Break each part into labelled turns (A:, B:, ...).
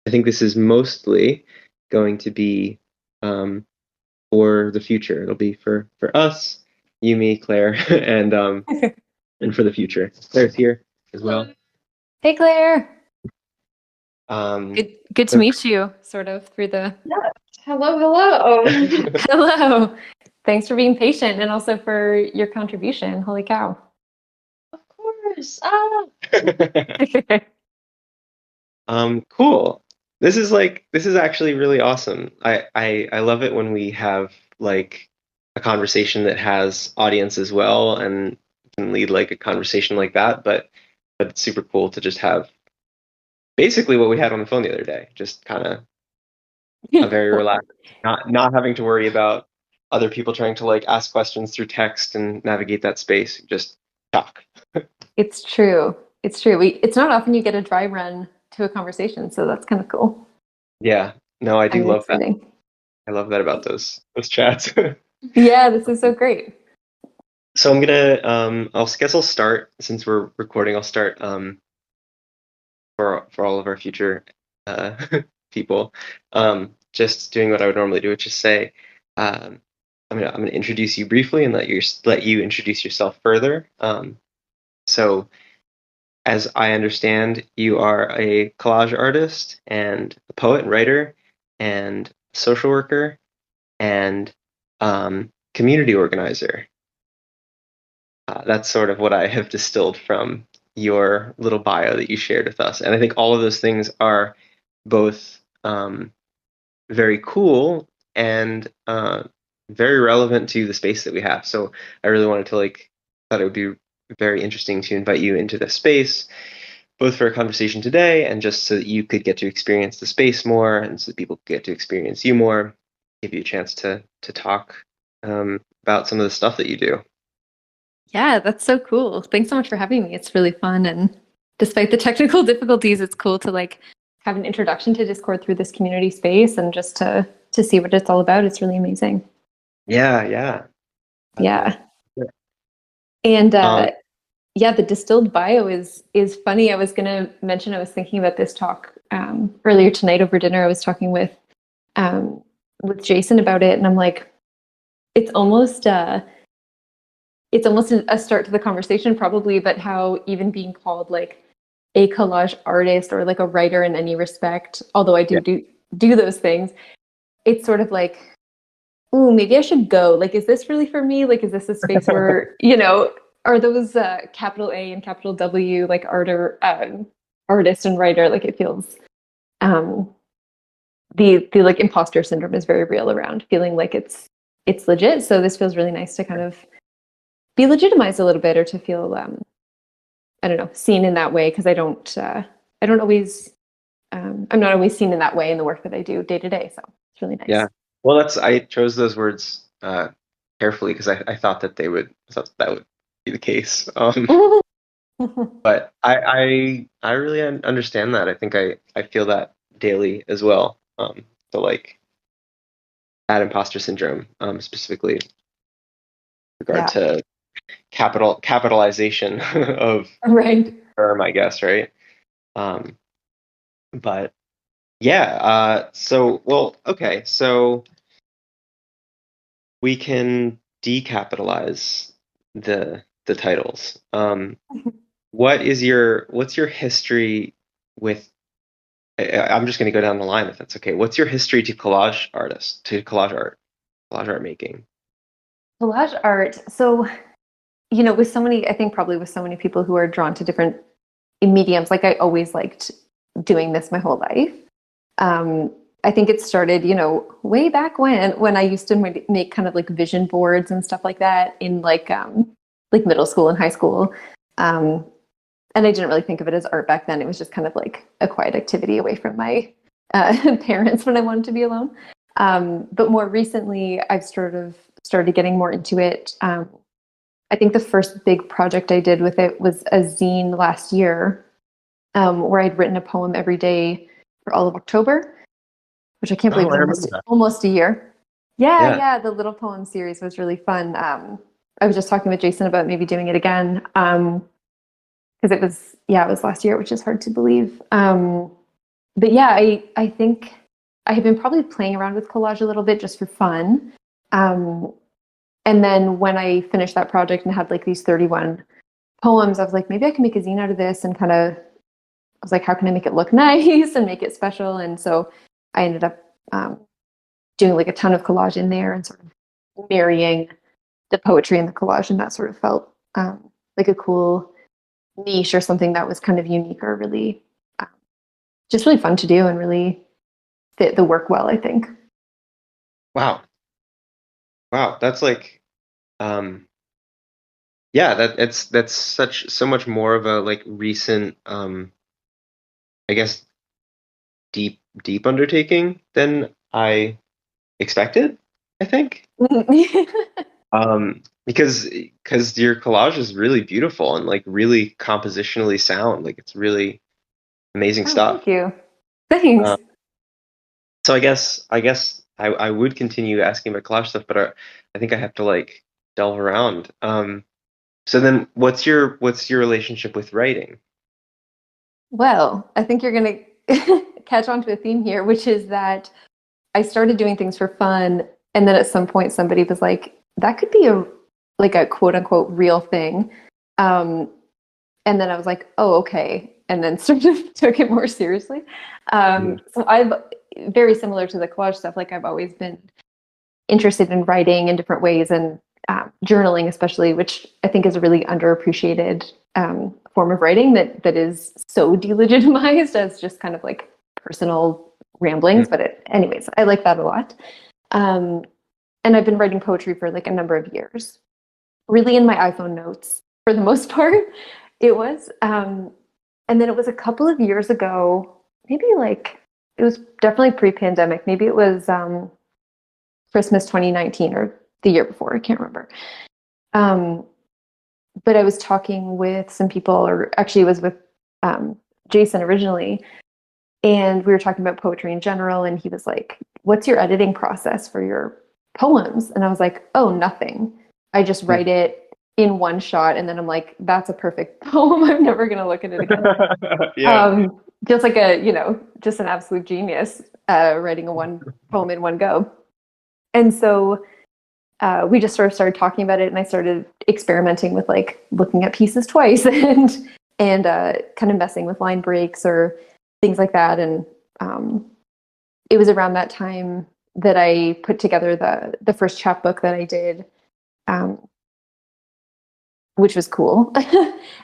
A: I think this is mostly going to be for the future. It'll be for us, you, me, Claire, and for the future. Claire's here as well.
B: Hey, Claire.
A: Um,
B: Good to meet you, sort of, through the...
C: Yeah. Hello.
B: Hello. Thanks for being patient and also for your contribution. Holy cow.
C: Of course.
A: Cool. This is actually really awesome. I love it when we have like a conversation that has audience as well and can lead like a conversation like that, but it's super cool to just have basically what we had on the phone the other day, just kind of a very relaxed, not having to worry about other people trying to like ask questions through text and navigate that space. Just talk.
B: It's true. It's true. It's not often you get a dry run to a conversation, so that's kind of cool.
A: Yeah. No, I do love
B: exciting.
A: that. I love that about those chats.
B: Yeah, this is so great.
A: So I'm gonna I'll start since we're recording. I'll start for all of our future people. Just doing what I would normally do, which is say I'm gonna introduce you briefly and let you introduce yourself further. So as I understand, you are a collage artist and a poet and writer and social worker and community organizer. That's sort of what I have distilled from your little bio that you shared with us. And I think all of those things are both very cool and very relevant to the space that we have. So I really wanted to thought it would be very interesting to invite you into this space, both for a conversation today and just so that you could get to experience the space more and so that people could get to experience you more, give you a chance to talk about some of the stuff that you do.
B: Yeah, that's so cool. Thanks so much for having me. It's really fun. And despite the technical difficulties, it's cool to like have an introduction to Discord through this community space and just to see what it's all about. It's really amazing.
A: Yeah.
B: And yeah, the distilled bio is funny. I was going to mention, I was thinking about this talk earlier tonight over dinner. I was talking with Jason about it, and I'm like, it's almost a start to the conversation probably, but how even being called like a collage artist or like a writer in any respect, although I do those things, it's sort of like, ooh, maybe I should go. Like, is this really for me? Like, is this a space where, are those capital A and capital W, like artist and writer? Like, it feels, the like imposter syndrome is very real around feeling like it's legit. So this feels really nice to kind of be legitimized a little bit, or to feel, I don't know, seen in that way. Cause I don't always, I'm not always seen in that way in the work that I do day to day. So it's really nice.
A: Yeah. Well, I chose those words carefully because I thought that that would be the case. But I really understand that. I think I feel that daily as well. So like that imposter syndrome, specifically in regard to capitalization of
B: right
A: term, I guess, right? But yeah, okay, so we can decapitalize the titles. What's your history with? I'm just going to go down the line if that's okay. What's your history to collage art making?
B: Collage art. So, with so many, I think probably with so many people who are drawn to different mediums, like I always liked doing this my whole life. I think it started, way back when I used to make kind of like vision boards and stuff like that in like middle school and high school. And I didn't really think of it as art back then. It was just kind of like a quiet activity away from my parents when I wanted to be alone. But more recently, I've sort of started getting more into it. I think the first big project I did with it was a zine last year, where I'd written a poem every day for all of October, which I can't believe was almost a year. Yeah. The little poem series was really fun. I was just talking with Jason about maybe doing it again. Because it was last year, which is hard to believe. but yeah, I think I have been probably playing around with collage a little bit just for fun. Um, and then when I finished that project and had like these 31 poems, I was like, maybe I can make a zine out of this, and kind of, I was like, how can I make it look nice and make it special? And so I ended up doing like a ton of collage in there and sort of marrying the poetry and the collage, and that sort of felt like a cool niche or something that was kind of unique or really just really fun to do and really fit the work well, I think.
A: Wow. Wow. That's like, um, yeah, that's so much more of a like recent, I guess deep undertaking than I expected, I think. Because your collage is really beautiful and like really compositionally sound. Like it's really amazing
B: Oh,
A: stuff.
B: thank you. Thanks.
A: Um, so I would continue asking about collage stuff, but I think I have to like delve around. So then what's your relationship with writing?
B: Well, I think you're going to catch on to a theme here, which is that I started doing things for fun, and then at some point somebody was like, that could be a like a quote unquote real thing. Um, and then I was like, oh, okay. And then sort of took it more seriously.
A: Mm.
B: So I've very similar to the collage stuff. Like I've always been interested in writing in different ways and journaling, especially, which I think is a really underappreciated form of writing that is so delegitimized as just kind of like personal ramblings. But anyways, I like that a lot. Um, and I've been writing poetry for like a number of years, really in my iPhone notes for the most part. It was. And then it was a couple of years ago, maybe like it was definitely pre-pandemic. Maybe it was Christmas 2019 or the year before. I can't remember. Um, but I was talking with some people, or actually it was with Jason originally, and we were talking about poetry in general. And he was like, "What's your editing process for your poems?" And I was like, "Oh, nothing. I just write it in one shot, and then I'm like, that's a perfect poem. I'm never gonna look at it again."
A: Yeah.
B: Just like just an absolute genius writing a one poem in one go. And so we just sort of started talking about it, and I started experimenting with like looking at pieces twice and kind of messing with line breaks or things like that. And it was around that time that I put together the first chapbook that I did, which was cool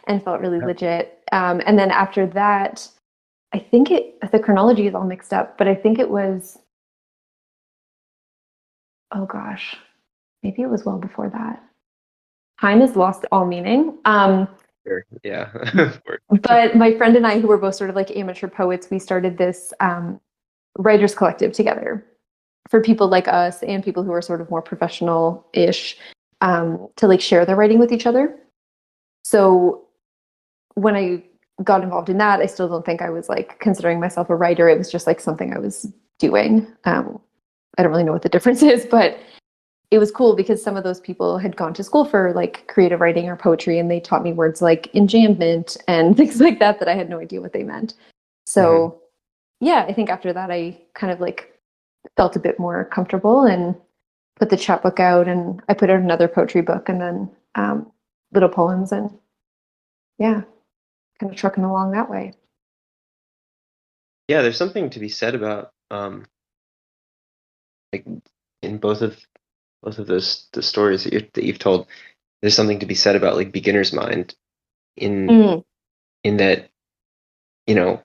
B: and felt really legit. And then after that, I think the chronology is all mixed up, but I think it was, oh gosh, maybe it was well before that. Time has lost all meaning.
A: Sure. Yeah.
B: But my friend and I, who were both sort of like amateur poets, we started this writers collective together for people like us and people who are sort of more professional-ish, to like share their writing with each other. So when I got involved in that, I still don't think I was like considering myself a writer. It was just like something I was doing. I don't really know what the difference is, but it was cool because some of those people had gone to school for like creative writing or poetry, and they taught me words like enjambment and things like that I had no idea what they meant. So yeah, I think after that I kind of like felt a bit more comfortable and put the chapbook out, and I put out another poetry book, and then little poems, and yeah, kind of trucking along that way.
A: Yeah, there's something to be said about like in both of those the stories that you've told. There's something to be said about like beginner's mind in
B: Mm.
A: in that, you know,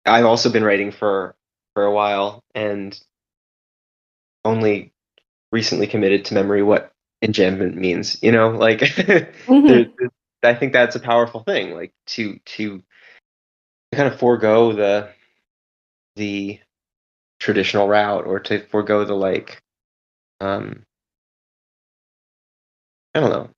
A: I've also been writing for a while and only recently committed to memory what enjambment means, like there,
B: Mm-hmm.
A: I think that's a powerful thing, like to kind of forego the traditional route, or to forego the like um I don't know,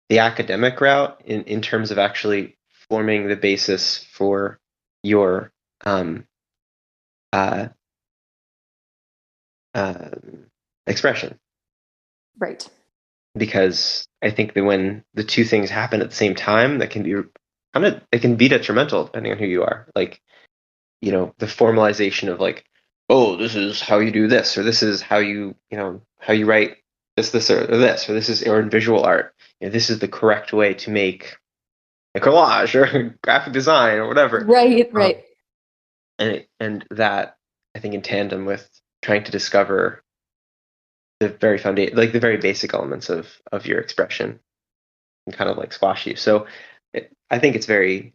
A: the academic route in terms of actually forming the basis for your um uh uh expression.
B: Right.
A: Because I think that when the two things happen at the same time, that can be kind of, it can be detrimental depending on who you are. Like, the formalization of like, oh, this is how you do this, or this is how how you write this, or this, or this is, or in visual art, this is the correct way to make a collage or graphic design or whatever.
B: Right,
A: Um,
B: right.
A: and that, I think, in tandem with trying to discover the very foundation, like the very basic elements of your expression, and kind of like squash you. So I think it's very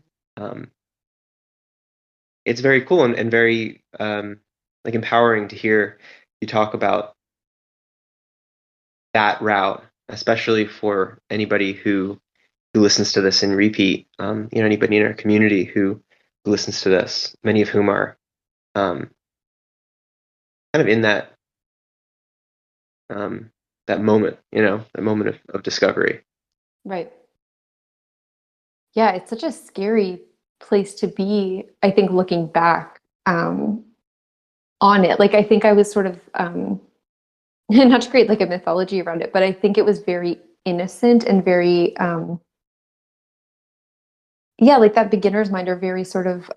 A: cool and very like empowering to hear you talk about that route, especially for anybody who listens to this in repeat. Anybody in our community who listens to this, many of whom are um, kind of in that moment, that moment of discovery.
B: Right. Yeah, it's such a scary place to be, I think, looking back on it. Like, I think I was sort of, not to create like a mythology around it, but I think it was very innocent and very, yeah, like that beginner's mind, or very sort of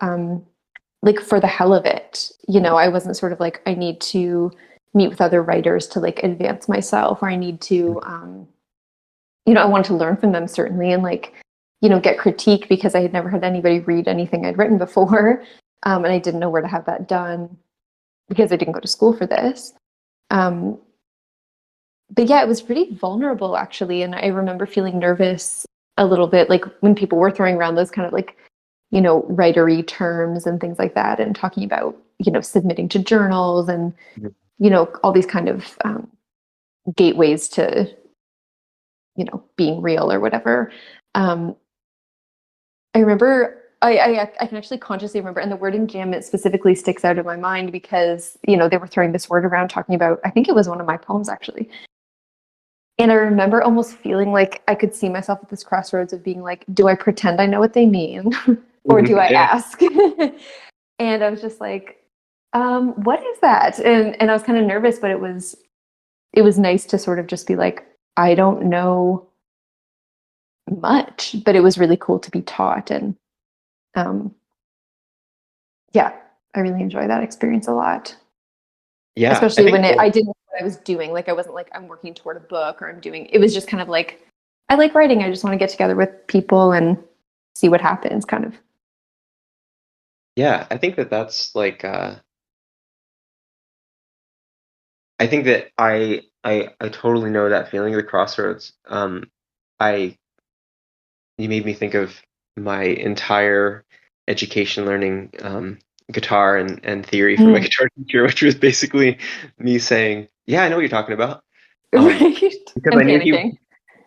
B: like for the hell of it. I wasn't sort of like, I need to meet with other writers to like advance myself, or I need to, I wanted to learn from them, certainly, and like, get critique, because I had never had anybody read anything I'd written before. And I didn't know where to have that done because I didn't go to school for this. But yeah, it was pretty vulnerable, actually. And I remember feeling nervous a little bit, like when people were throwing around those kind of like, writery terms and things like that, and talking about, submitting to journals and, all these kind of gateways to, being real or whatever. I remember I can actually consciously remember, and the word enjambment specifically sticks out in my mind because, they were throwing this word around talking about, I think it was one of my poems actually. And I remember almost feeling like I could see myself at this crossroads of being like, do I pretend I know what they mean or do I
A: Yeah.
B: ask? And I was just like, what is that? And I was kind of nervous, but it was nice to sort of just be like, I don't know much, but it was really cool to be taught. And yeah, I really enjoy that experience a lot.
A: Yeah, I
B: Especially
A: think
B: when I didn't know what I was doing. Like, I wasn't like, I'm working toward a book, or it was just kind of like, I like writing. I just want to get together with people and see what happens, kind of.
A: yeah, I think that's like I think that I totally know that feeling of the crossroads. I You made me think of my entire education learning guitar and theory from my
B: Mm.
A: guitar teacher, which was basically me saying, "Yeah, I know what you're talking about," um,
B: Right.
A: because
B: And panicking.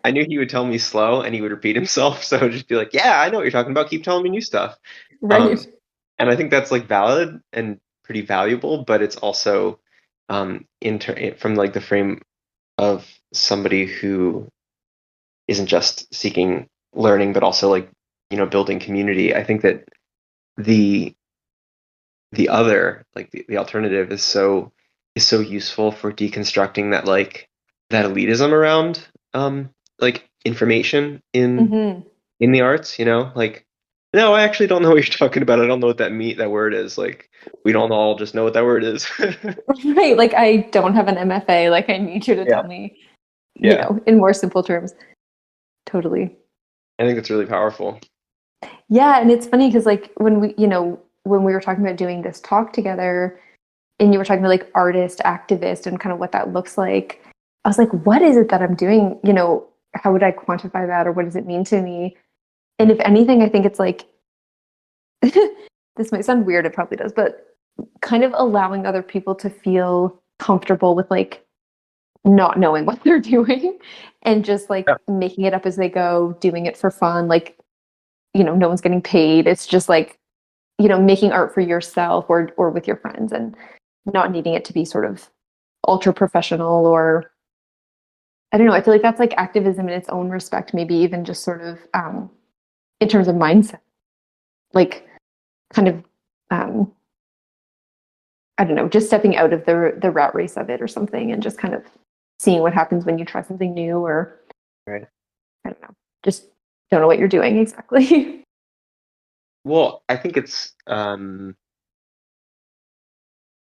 A: I knew he would tell me slow and he would repeat himself, so I'd just be like, "Yeah, I know what you're talking about. Keep telling me new stuff."
B: Right.
A: Um, and I think that's like valid and pretty valuable, but it's also from like the frame of somebody who isn't just seeking learning, but also like building community. I think that the other, like the alternative, is so useful for deconstructing that elitism around like information
B: Hmm.
A: in the arts. Like, no, I actually don't know what you're talking about. I don't know what that word is. Like, we don't all just know what that word is.
B: Right. Like, I don't have an MFA. Like, I need you to
A: Yeah,
B: tell me,
A: yeah.
B: in more simple terms. Totally.
A: I think that's really powerful.
B: Yeah. And it's funny because, like, when we were talking about doing this talk together, and you were talking about like artist, activist, and kind of what that looks like, I was like, what is it that I'm doing? How would I quantify that, or what does it mean to me? And if anything, I think it's like, this might sound weird, it probably does, but kind of allowing other people to feel comfortable with like not knowing what they're doing, and just like
A: Yeah,
B: making it up as they go, doing it for fun. Like, no one's getting paid. It's just like, making art for yourself, or with your friends, and not needing it to be sort of ultra professional, or I don't know. I feel like that's like activism in its own respect, maybe even just sort of in terms of mindset, like kind of um, I don't know, just stepping out of the rat race of it or something, and just kind of seeing what happens when you try something new, or
A: right.
B: I don't know, just don't know what you're doing exactly.
A: Well, I think it's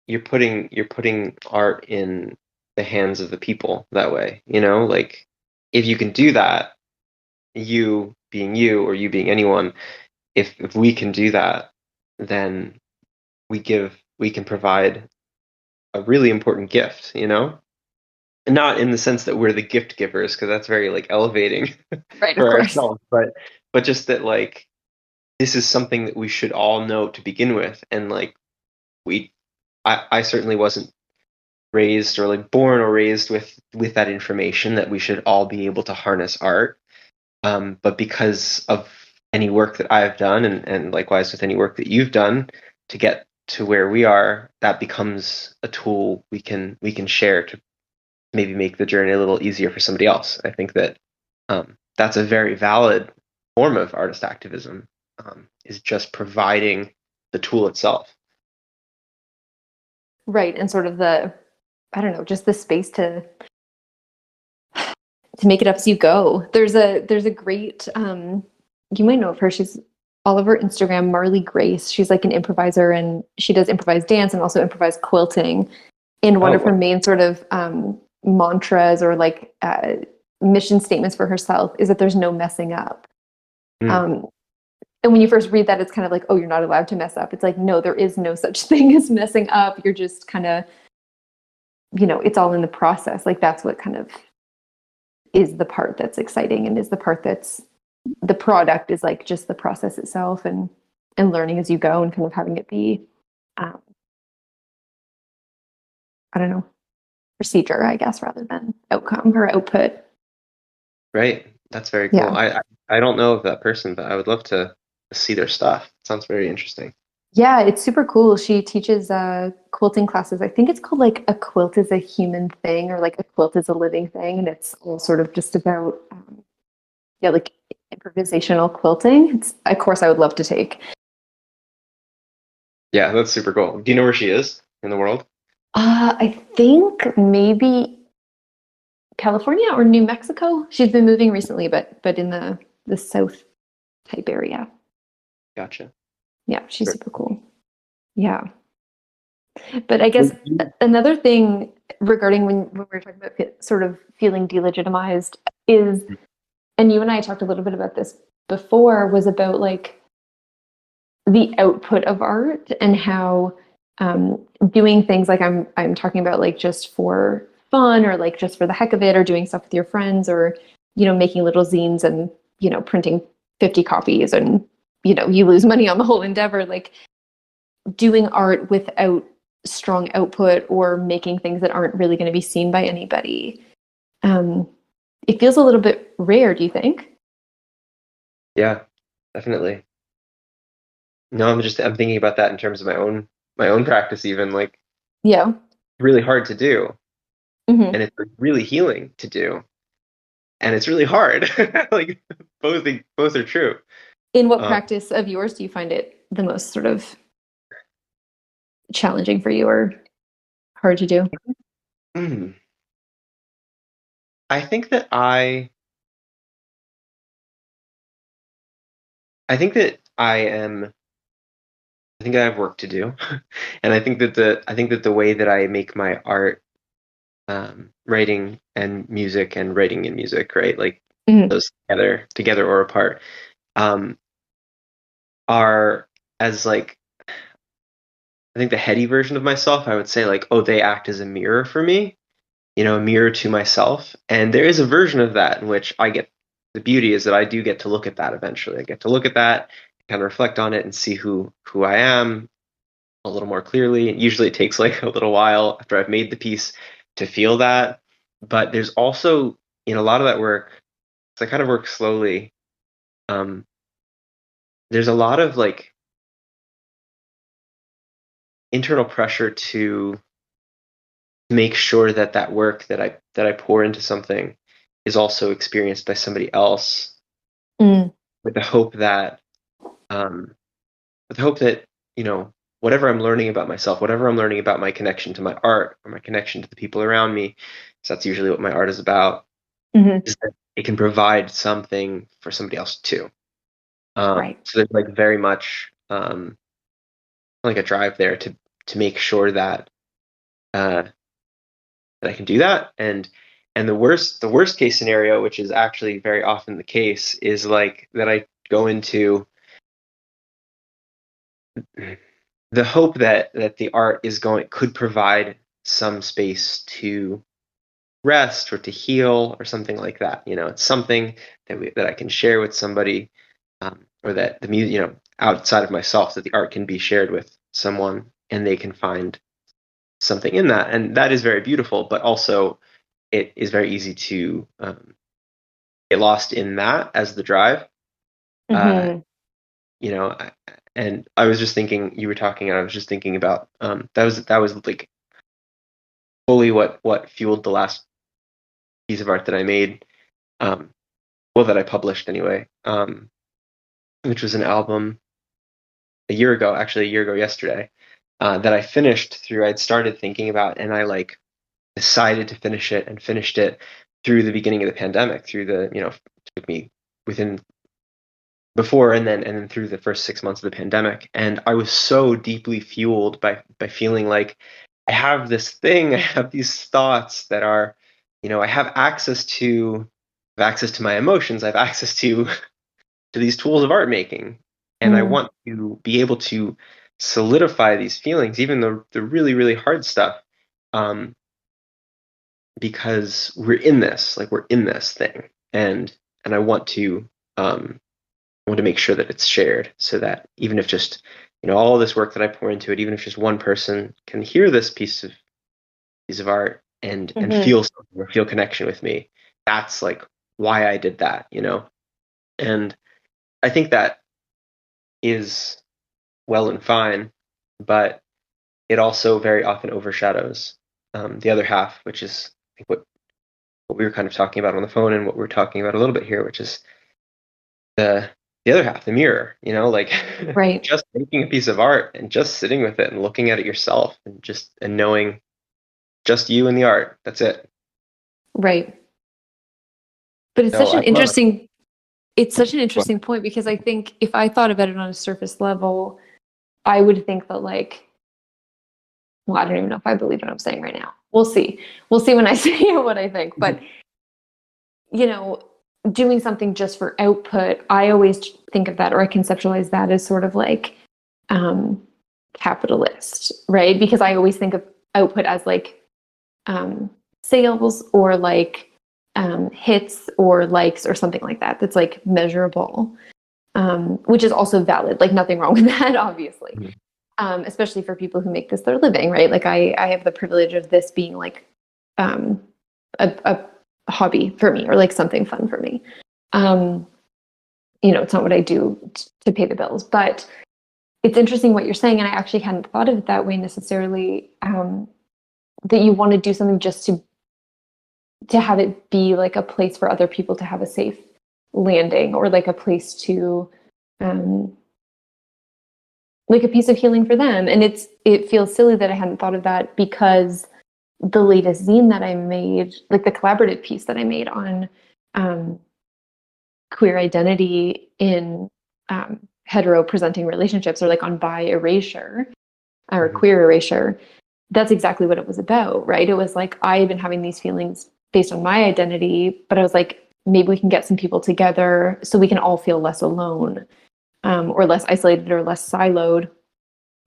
A: you're putting art in the hands of the people that way, like if you can do that, you being you or you being anyone, if we can do that, then we can provide a really important gift, not in the sense that we're the gift givers, because that's very like elevating
B: Right, of
A: for
B: course.
A: ourselves, but just that like this is something that we should all know to begin with, and like we I certainly wasn't raised or like born or raised with that information that we should all be able to harness art. But because of any work that I've done, and likewise with any work that you've done to get to where we are, that becomes a tool we can share to maybe make the journey a little easier for somebody else. I think that that's a very valid form of artist activism, is just providing the tool itself.
B: Right, and sort of the, I don't know, just the space to make it up as you go. There's a great you might know of her. She's all over Instagram, Marley Grace. She's like an improviser, and she does improvised dance and also improvised quilting. And one
A: Oh,
B: of her
A: wow.
B: main sort of mantras or like mission statements for herself is that there's no messing up.
A: Mm,
B: Um, and when you first read that, it's kind of like, oh, you're not allowed to mess up. It's like, no, there is no such thing as messing up. You're just kind of, it's all in the process. Like that's what kind of is the part that's exciting, and is the part that's the product is like just the process itself, and learning as you go, and kind of having it be um, I don't know, procedure, I guess, rather than outcome or output.
A: right. That's very cool.
B: Yeah.
A: I don't know of that person, but I would love to see their stuff. Sounds very interesting.
B: Yeah, it's super cool. She teaches quilting classes. I think it's called like A Quilt is a Human Thing, or like A Quilt is a Living Thing. And it's all sort of just about, yeah, like improvisational quilting. It's a course I would love to take.
A: Yeah, that's super cool. Do you know where she is in the world?
B: I think maybe California or New Mexico. She's been moving recently, but in the south type area.
A: Gotcha.
B: Yeah, she's
A: Sure.
B: super cool. Yeah. But I guess
A: Would you-
B: another thing regarding when we were talking about sort of feeling delegitimized is, and you and I talked a little bit about this before, was about like the output of art, and how doing things like I'm talking about, like just for fun, or like just for the heck of it, or doing stuff with your friends, or making little zines, and printing 50 copies, and you lose money on the whole endeavor, like doing art without strong output, or making things that aren't really going to be seen by anybody. um, it feels a little bit rare, do you think?
A: Yeah, definitely. No, I'm thinking about that in terms of my own practice even, like
B: Yeah.
A: really hard to do,
B: Hmm.
A: and it's really healing to do, and it's really hard. Like both are true.
B: In what
A: Um,
B: practice of yours do you find it the most sort of challenging for you, or hard to do?
A: mm, I think that I think I have work to do, and I think that the way that I make my art, writing and music, right? Like
B: Hmm.
A: those together or apart, um, are as like I think the heady version of myself. I would say like, oh, they act as a mirror for me, a mirror to myself. And there is a version of that in which I get the beauty is that I do get to look at that eventually. I get to look at that, kind of reflect on it, and see who I am a little more clearly. Usually it takes like a little while after I've made the piece to feel that. But there's also in a lot of that work, so I kind of work slowly. Um, there's a lot of like internal pressure to make sure that that work that I pour into something is also experienced by somebody else,
B: Mm.
A: with the hope that um, with the hope that whatever I'm learning about myself, whatever I'm learning about my connection to my art or my connection to the people around me, so that's usually what my art is about,
B: Hmm.
A: is that it can provide something for somebody else too.
B: Right.
A: So there's like very much like a drive there to make sure that uh, that I can do that. And the worst case scenario, which is actually very often the case, is like that I go into the hope that the art could provide some space to rest or to heal or something like that. It's something that I can share with somebody, or that the music, outside of myself, that the art can be shared with someone and they can find something in that, and that is very beautiful. But also, it is very easy to get lost in that as the drive. Uh,
B: Hmm.
A: you know, I- and I was just thinking, you were talking, and I was just thinking about that was like fully what fueled the last piece of art that I made, um, well, that I published anyway, which was an album actually a year ago yesterday, that I finished through. I'd started thinking about, and I like decided to finish it and finished it through the beginning of the pandemic, through took me within before and then through the first 6 months of the pandemic. And I was so deeply fueled by feeling like I have this thing, I have these thoughts that are, I have access to my emotions, I have access to these tools of art making. And I
B: Mm.
A: want to be able to solidify these feelings, even the really, really hard stuff. Um, because we're in this thing, and I want to make sure that it's shared, so that even if just all this work that I pour into it, even if just one person can hear this piece of art and
B: Hmm.
A: feel something or feel connection with me, that's like why I did that. And I think that is well and fine, but it also very often overshadows the other half, which is, I think, what we were kind of talking about on the phone, and what we're talking about a little bit here, which is the other half, the mirror, like
B: Right.
A: just making a piece of art and just sitting with it and looking at it yourself, and knowing just you and the art. That's it.
B: Right. But
A: So I love
B: it's such an
A: it.
B: interesting point, because I think if I thought about it on a surface level, I would think that like, well, I don't even know if I believe what I'm saying right now. We'll see. We'll see when I say what I think. But, you know, doing something just for output, I always think of that, or I conceptualize that as sort of like um, capitalist, right? Because I always think of output as like sales, or like hits or likes or something like that, that's like measurable, which is also valid. Like nothing wrong with that, obviously.
A: Mhm.
B: Especially for people who make this their living, right? Like I have the privilege of this being like um, a hobby for me, or like something fun for me. Um, it's not what I do to pay the bills, but it's interesting what you're saying, and I actually hadn't thought of it that way necessarily. That you want to do something just to have it be like a place for other people to have a safe landing, or like a place to um, like a piece of healing for them. And it feels silly that I hadn't thought of that, because the latest zine that I made, like the collaborative piece that I made on um, queer identity in hetero presenting relationships, or like on bi erasure or
A: Mhm.
B: queer erasure, that's exactly what it was about, right? It was like I had been having these feelings based on my identity, but I was like, maybe we can get some people together so we can all feel less alone, or less isolated, or less siloed.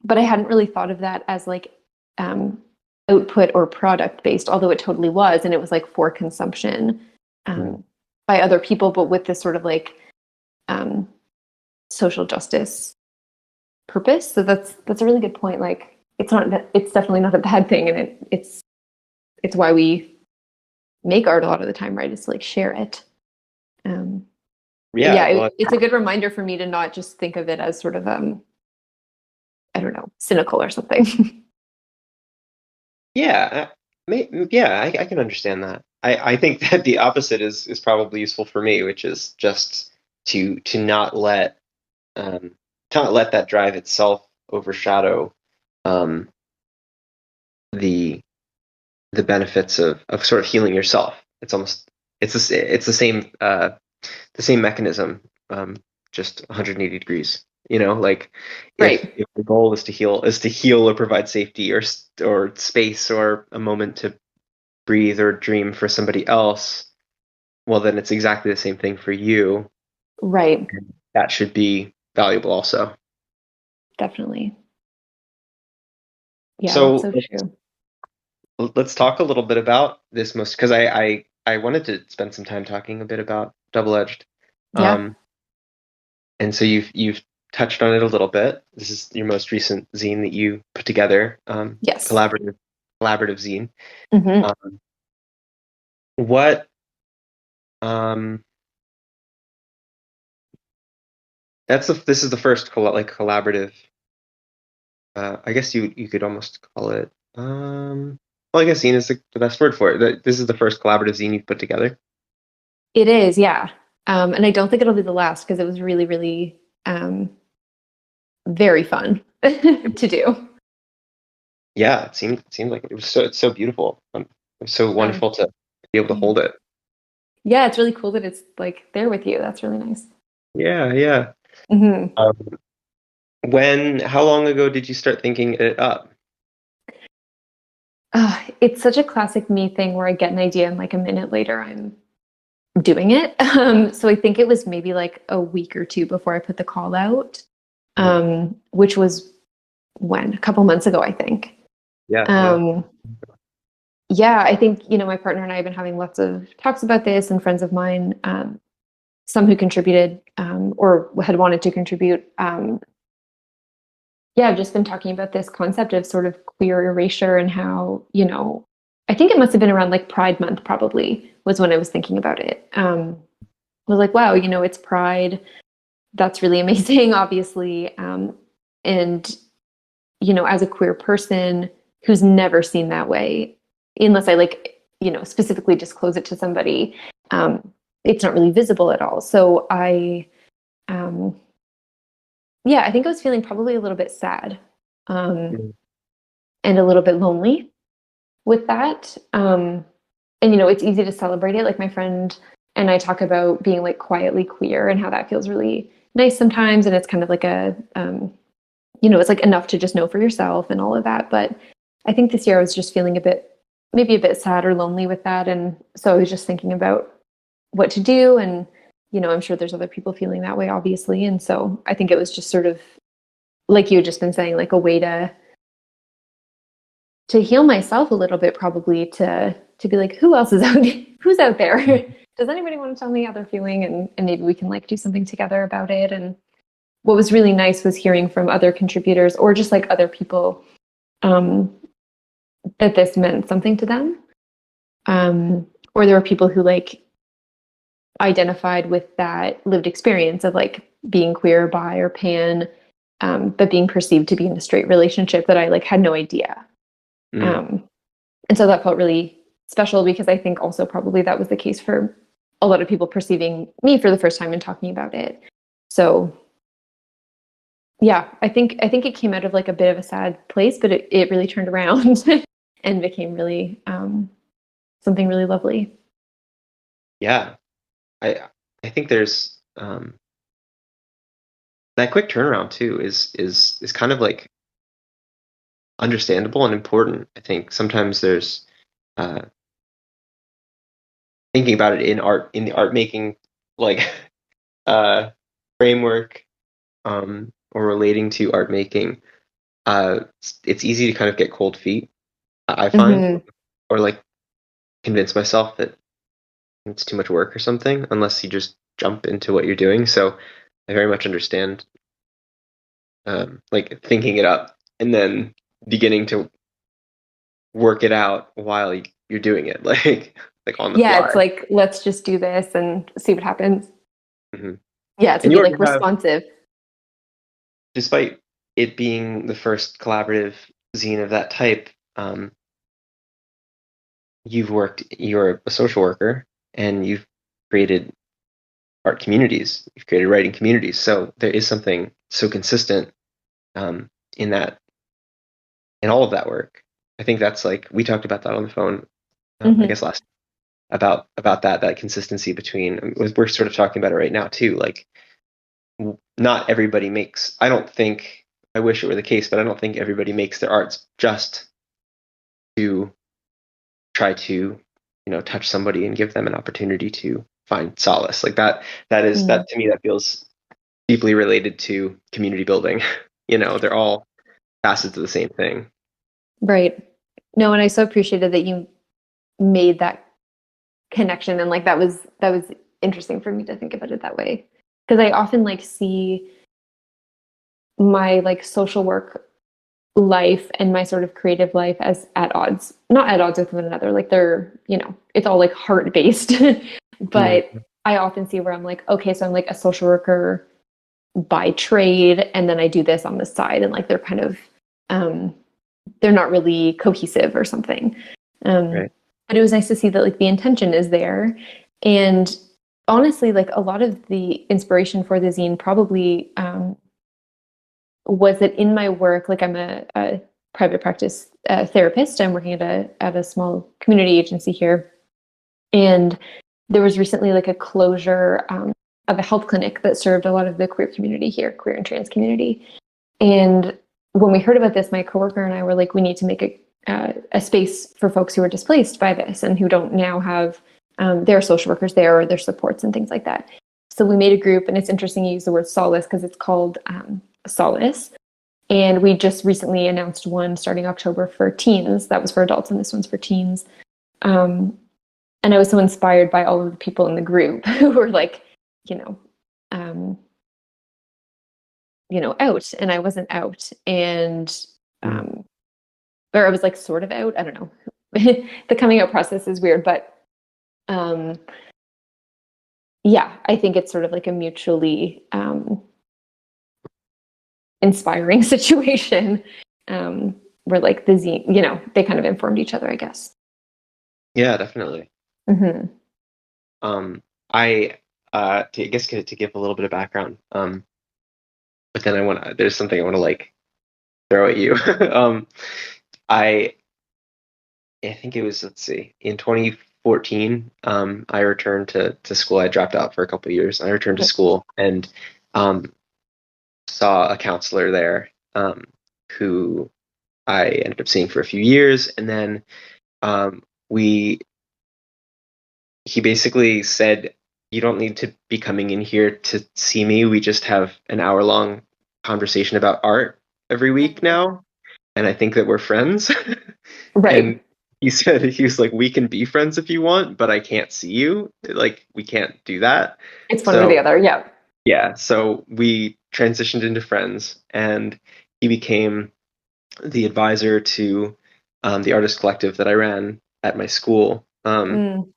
B: But I hadn't really thought of that as like um, output or product based, although it totally was, and it was like for consumption
A: Mhm.
B: by other people, but with this sort of like um, social justice purpose. So that's a really good point. Like it's definitely not a bad thing, and it's why we make art a lot of the time, right? Is to like share it. Um, but
A: Yeah,
B: yeah,
A: well,
B: it's a good reminder for me to not just think of it as sort of I don't know, cynical or something.
A: yeah, yeah, I can understand that. I think that the opposite is probably useful for me, which is just to not let um, that drive itself overshadow um, the the benefits of sort of healing yourself. It's the same mechanism. just 180 degrees. Like
B: Right.
A: if the goal is to heal or provide safety or space or a moment to breathe or dream for somebody else, well, then it's exactly the same thing for you.
B: Right.
A: And that should be valuable also.
B: Definitely. Yeah, that's
A: So
B: so true.
A: let's talk a little bit about this most, because I wanted to spend some time talking a bit about Double Edged.
B: Yeah.
A: And so you've touched on it a little bit. This is your most recent zine that you put together,
B: Yes.
A: collaborative zine.
B: Hmm.
A: Um, what um, this is the first collaborative. I guess you could almost call it. Well, I guess zine is the best word for it. This is the first collaborative zine you've put together.
B: It is, yeah. And I don't think it'll be the last because it was really, really very fun to do.
A: Yeah, it seemed like it was it's so beautiful. It was so
B: Um,
A: wonderful to be able to hold it.
B: yeah, it's really cool that it's like there with you. That's really nice.
A: Yeah, yeah.
B: Hmm.
A: Um, how long ago did you start thinking it up?
B: It's such a classic me thing where I get an idea and like a minute later I'm doing it. So I think it was maybe like a week or two before I put the call out,
A: Mhm.
B: which was a couple months ago, I think.
A: Yeah, yeah.
B: Um, yeah, I think, my partner and I have been having lots of talks about this, and friends of mine, some who contributed or had wanted to contribute. Yeah, I've just been talking about this concept of sort of queer erasure and how, I think it must have been around like Pride Month, probably was when I was thinking about it. I was like, wow, it's Pride. That's really amazing, obviously. And, as a queer person who's never seen that way, unless I specifically disclose it to somebody, it's not really visible at all. So um, yeah, I think I was feeling probably a little bit sad, um,
A: Mhm.
B: and a little bit lonely with that. And it's easy to celebrate it. Like my friend and I talk about being like quietly queer and how that feels really nice sometimes. And it's kind of like it's like enough to just know for yourself and all of that. But I think this year I was just feeling maybe a bit sad or lonely with that. And so I was just thinking about what to do. And, I'm sure there's other people feeling that way, obviously. And so I think it was just sort of like you had just been saying, like a way to heal myself a little bit, probably to be like, who else is out who's out there? Does anybody want to tell me how they're feeling? And maybe we can like do something together about it. And what was really nice was hearing from other contributors or just like other people, that this meant something to them. Or there were people who like identified with that lived experience of like being queer, bi, or pan, but being perceived to be in a straight relationship that I like had no idea.
A: Mm.
B: Um, and so that felt really special because I think also probably that was the case for a lot of people perceiving me for the first time and talking about it. So yeah, I think it came out of like a bit of a sad place, but it really turned around and became really something really lovely.
A: Yeah. I think there's that quick turnaround too is kind of like understandable and important. I think sometimes there's uh, thinking about it in the art making like uh, framework, or relating to art making. It's easy to kind of get cold feet, I find,
B: Hmm.
A: or like convince myself that it's too much work or something, unless you just jump into what you're doing. So I very much understand, like thinking it up and then beginning to work it out while you're doing it, like on the
B: Yeah,
A: fly.
B: it's like let's just do this and see what happens.
A: Hmm.
B: Yeah, to
A: And you
B: be
A: already
B: like
A: have,
B: responsive.
A: despite it being the first collaborative zine of that type, you're a social worker and you've created art communities, you've created writing communities. So there is something so consistent, um, in that, in all of that work. I think that's like, we talked about that on the phone, I
B: Hmm.
A: guess last, about that consistency between, we're sort of talking about it right now too, like not everybody makes. I don't think. I wish it were the case, but I don't think everybody makes their arts just to try to, touch somebody and give them an opportunity to find solace. Like that is that to me, that feels deeply related to community building. They're all facets of the same thing.
B: Right. No, and I so appreciated that you made that connection, and like that was interesting for me to think about it that way, because I often like see my like social work life and my sort of creative life as at odds, not at odds with one another. Like they're, it's all like heart based. But I often see where I'm like, okay, so I'm like a social worker by trade, and then I do this on the side, and like they're kind of they're not really cohesive or something.
A: Right.
B: But it was nice to see that like the intention is there. And honestly, like a lot of the inspiration for the zine probably was that in my work, like I'm a private practice therapist. I'm working at a small community agency here. And there was recently like a closure of a health clinic that served a lot of the queer community here, queer and trans community. And when we heard about this, my coworker and I were like, we need to make a space for folks who are displaced by this and who don't now have their social workers there or their supports and things like that. So we made a group, and it's interesting you use the word solace because it's called Solace. And we just recently announced one starting October for teens. That was for adults, and this one's for teens. And I was so inspired by all of the people in the group who were like, out, and I wasn't out, and or I was like sort of out. I don't know. The coming out process is weird, but yeah, I think it's sort of like a mutually inspiring situation where like the zine, they kind of informed each other, I guess.
A: Yeah, definitely. I guess to give a little bit of background, but then there's something I want to like throw at you. I think it was, let's see, in 2014, I returned to school. I dropped out for a couple of years. I returned to school and saw a counselor there who I ended up seeing for a few years. And then he basically said, you don't need to be coming in here to see me. We just have an hour-long conversation about art every week now. And I think that we're friends.
B: Right.
A: And he was like, we can be friends if you want, but I can't see you. Like, we can't do that.
B: It's one or the other. Yeah.
A: Yeah. So we transitioned into friends, and he became the advisor to the artist collective that I ran at my school until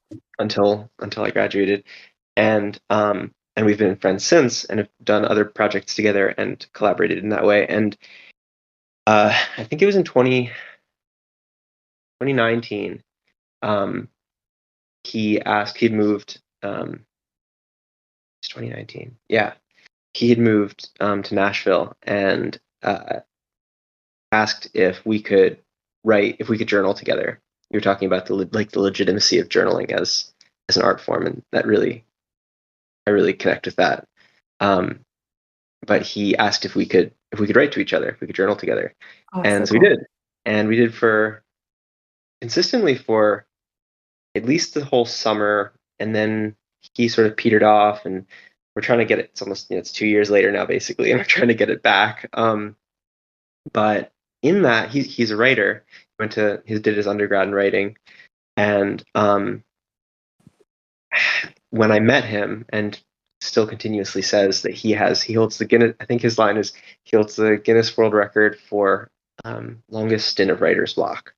A: I graduated. And we've been friends since, and have done other projects together and collaborated in that way. And I think it was in 2019. He'd moved. It's 2019. Yeah, he had moved to Nashville and asked if we could journal together. You were talking about the legitimacy of journaling as an art form, and I really connect with that. But he asked if we could write to each other, if we could journal together. And so cool. We did. And we did consistently for at least the whole summer. And then he sort of petered off, and we're trying to get it. It's almost, it's 2 years later now, basically, and we're trying to get it back. But in that, he's a writer. He did his undergrad in writing. And when I met him, and still continuously says that he holds the Guinness, I think his line is, he holds the Guinness World Record for longest stint of writer's block.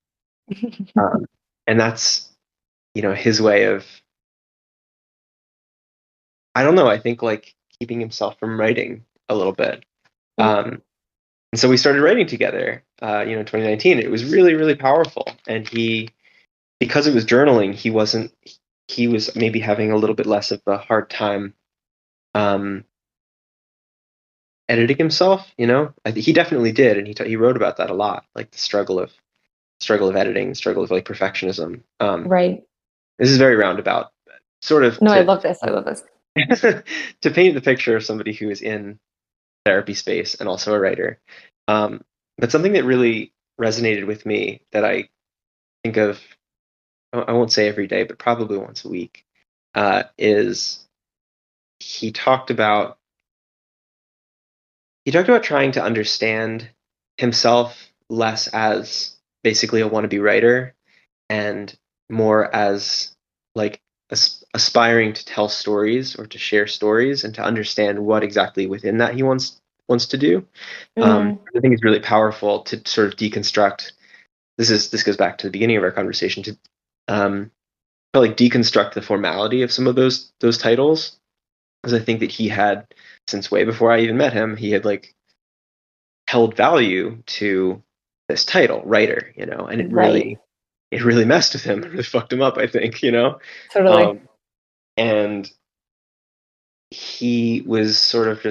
A: And that's, his way of, I don't know, I think like keeping himself from writing a little bit. And so we started writing together, in 2019. It was really, really powerful. And because it was journaling, he was maybe having a little bit less of a hard time editing himself. I think he definitely did, and he wrote about that a lot, like the struggle of editing, struggle of like perfectionism.
B: Right.
A: This is very roundabout, sort of.
B: No, I love this.
A: To paint the picture of somebody who is in therapy space and also a writer. But something that really resonated with me that I think of, I won't say every day, but probably once a week, is he talked about trying to understand himself less as basically a wannabe writer and more as like aspiring to tell stories or to share stories and to understand what exactly within that he wants to do.
B: Mm,
A: I think it's really powerful to sort of deconstruct. This goes back to the beginning of our conversation um, to like deconstruct the formality of some of those titles, because I think that he had, since way before I even met him, he had like held value to this title, writer, and
B: right.
A: it really messed with him. It really fucked him up, I think,
B: Totally.
A: Um, and he was sort of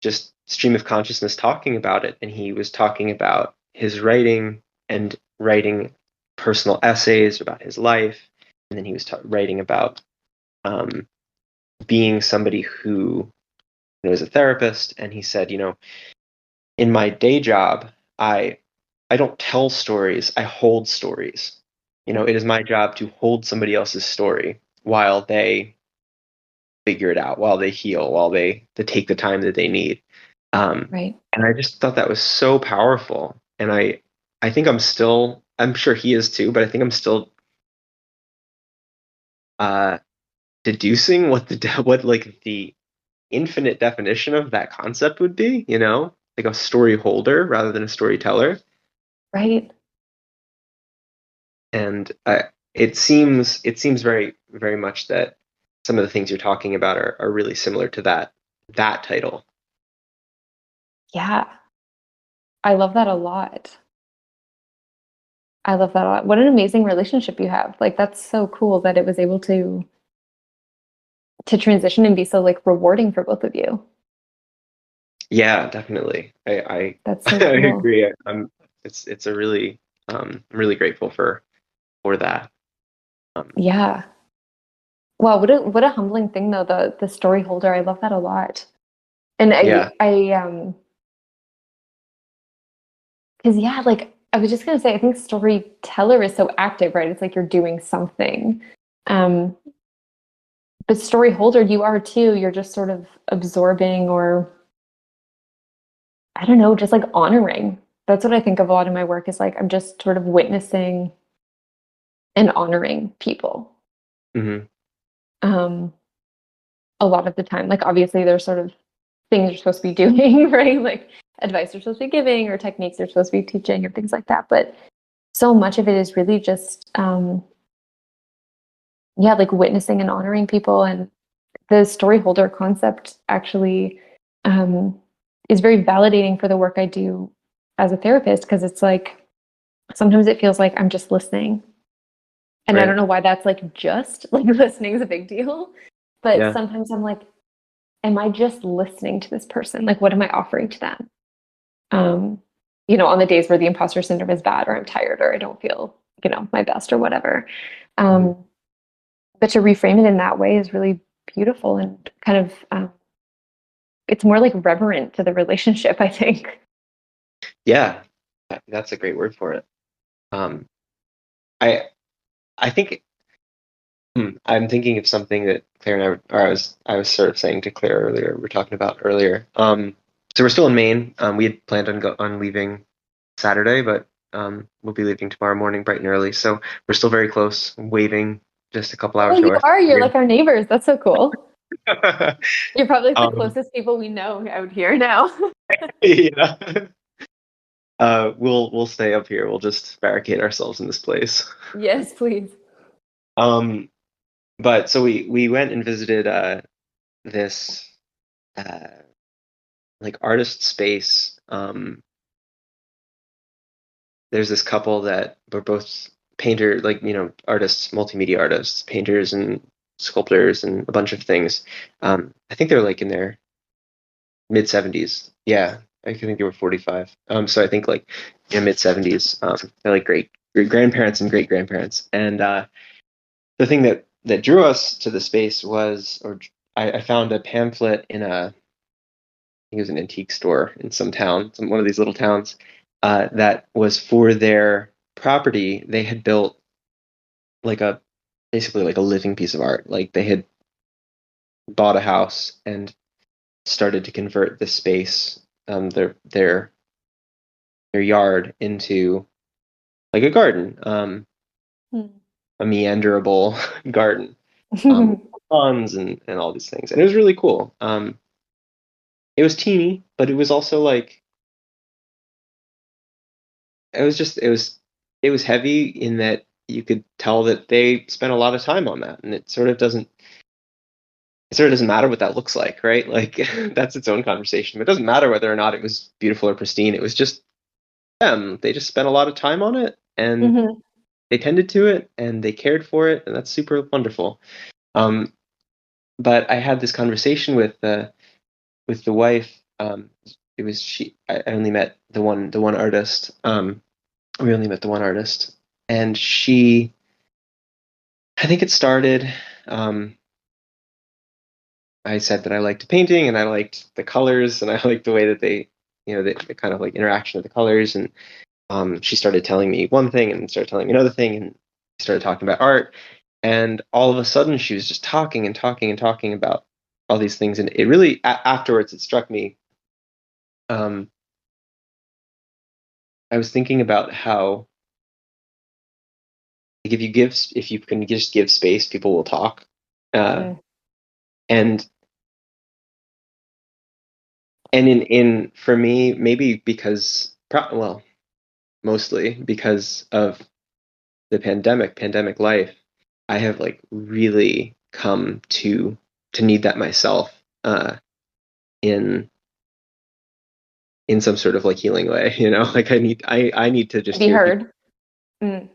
A: just stream of consciousness talking about it, and he was talking about his writing and writing personal essays about his life, and then he was writing about um, being somebody who is a therapist, and he said, in my day job, I don't tell stories, I hold stories. It is my job to hold somebody else's story while they figure it out, while they heal, while they take the time that they need.
B: Right.
A: And I just thought that was so powerful. And I think I'm sure he is too, but I think I'm still uh, deducing what like the infinite definition of that concept would be, like a story holder rather than a storyteller.
B: Right.
A: And it seems very very much that some of the things you're talking about are really similar to that title.
B: Yeah. I love that a lot. I love that a lot. What an amazing relationship you have. Like that's so cool that it was able to transition and be so like rewarding for both of you.
A: Yeah, definitely.
B: That's
A: I
B: so cool.
A: agree. It's a really I'm really grateful for that. Um,
B: Yeah. Wow, what a humbling thing though, the story holder. I love that a lot. And
A: yeah,
B: I because yeah, like I was just gonna say, I think storyteller is so active, right? It's like you're doing something. Um, but story holder, you are too. You're just sort of absorbing or I don't know, just like honoring. That's what I think of a lot in my work is like I'm just sort of witnessing and honoring people.
A: hmm
B: Um, a lot of the time. Like obviously there's sort of things you're supposed to be doing, right? Like advice you're supposed to be giving or techniques you're supposed to be teaching or things like that. But so much of it is really just yeah, like witnessing and honoring people. And the story holder concept actually um, is very validating for the work I do as a therapist because it's like sometimes it feels like I'm just listening. And I don't
A: right.
B: know why that's like just like listening is a big deal. But
A: Yeah.
B: sometimes I'm like, am I just listening to this person? Like, what am I offering to them? Um, on the days where the imposter syndrome is bad or I'm tired or I don't feel, my best or whatever.
A: Mhm.
B: Um, but to reframe it in that way is really beautiful and kind of it's more like reverent to the relationship, I think.
A: Yeah, that's a great word for it. Um, I I think I'm thinking of something that Claire and I, or I was sort of saying to Claire earlier, we were talking about earlier. So we're still in Maine. We had planned on leaving Saturday, but we'll be leaving tomorrow morning bright and early. So we're still very close, waving just a couple
B: Oh,
A: hours
B: you
A: north.
B: are. You're like our neighbors. That's so cool.
A: Yeah.
B: You're probably like the
A: um,
B: closest people we know out here now.
A: yeah. We'll stay up here. We'll just barricade ourselves in this place.
B: Yes, please.
A: Um, but so we went and visited this uh like artist space. There's this couple that were both painter, like artists, multimedia artists, painters and sculptors and a bunch of things. I think they're like in their mid 70s. Yeah, I think they were 45. So I think like mid 70s. They're like great grandparents and great grandparents. And the thing that drew us to the space was, or I found a pamphlet in think it was an antique store in some town, one of these little towns, that was for their property. They had built like a basically like a living piece of art. Like they had bought a house and started to convert the space, their yard into like a garden, a meanderable garden, with ponds and all these things, and it was really cool. It was teeny, but it was also like it was just it was heavy in that you could tell that they spent a lot of time on that, and it sort of doesn't matter what that looks like, right? Like that's its own conversation. It doesn't matter whether or not it was beautiful or pristine. It was just them. They just spent a lot of time on it, and
B: Mhm.
A: they tended to it, and they cared for it, and that's super wonderful. Um, but I had this conversation with the wife. It was she. I only met the one artist. We only met the one artist, and she. I think it started. Um, I said that I liked painting and I liked the colors and I liked the way that they, the kind of like interaction of the colors. And she started telling me one thing and started telling me another thing and started talking about art. And all of a sudden, she was just talking and talking and talking about all these things. And it really, afterwards, it struck me. Um, I was thinking about how, like, if you can just give space, people will talk. Uh,
B: Mm.
A: and in for me, maybe because, well, mostly because of the pandemic life, I have like really come to need that myself, in some sort of like healing way, like I need to
B: To
A: just
B: be
A: hear people.
B: heard. Mm.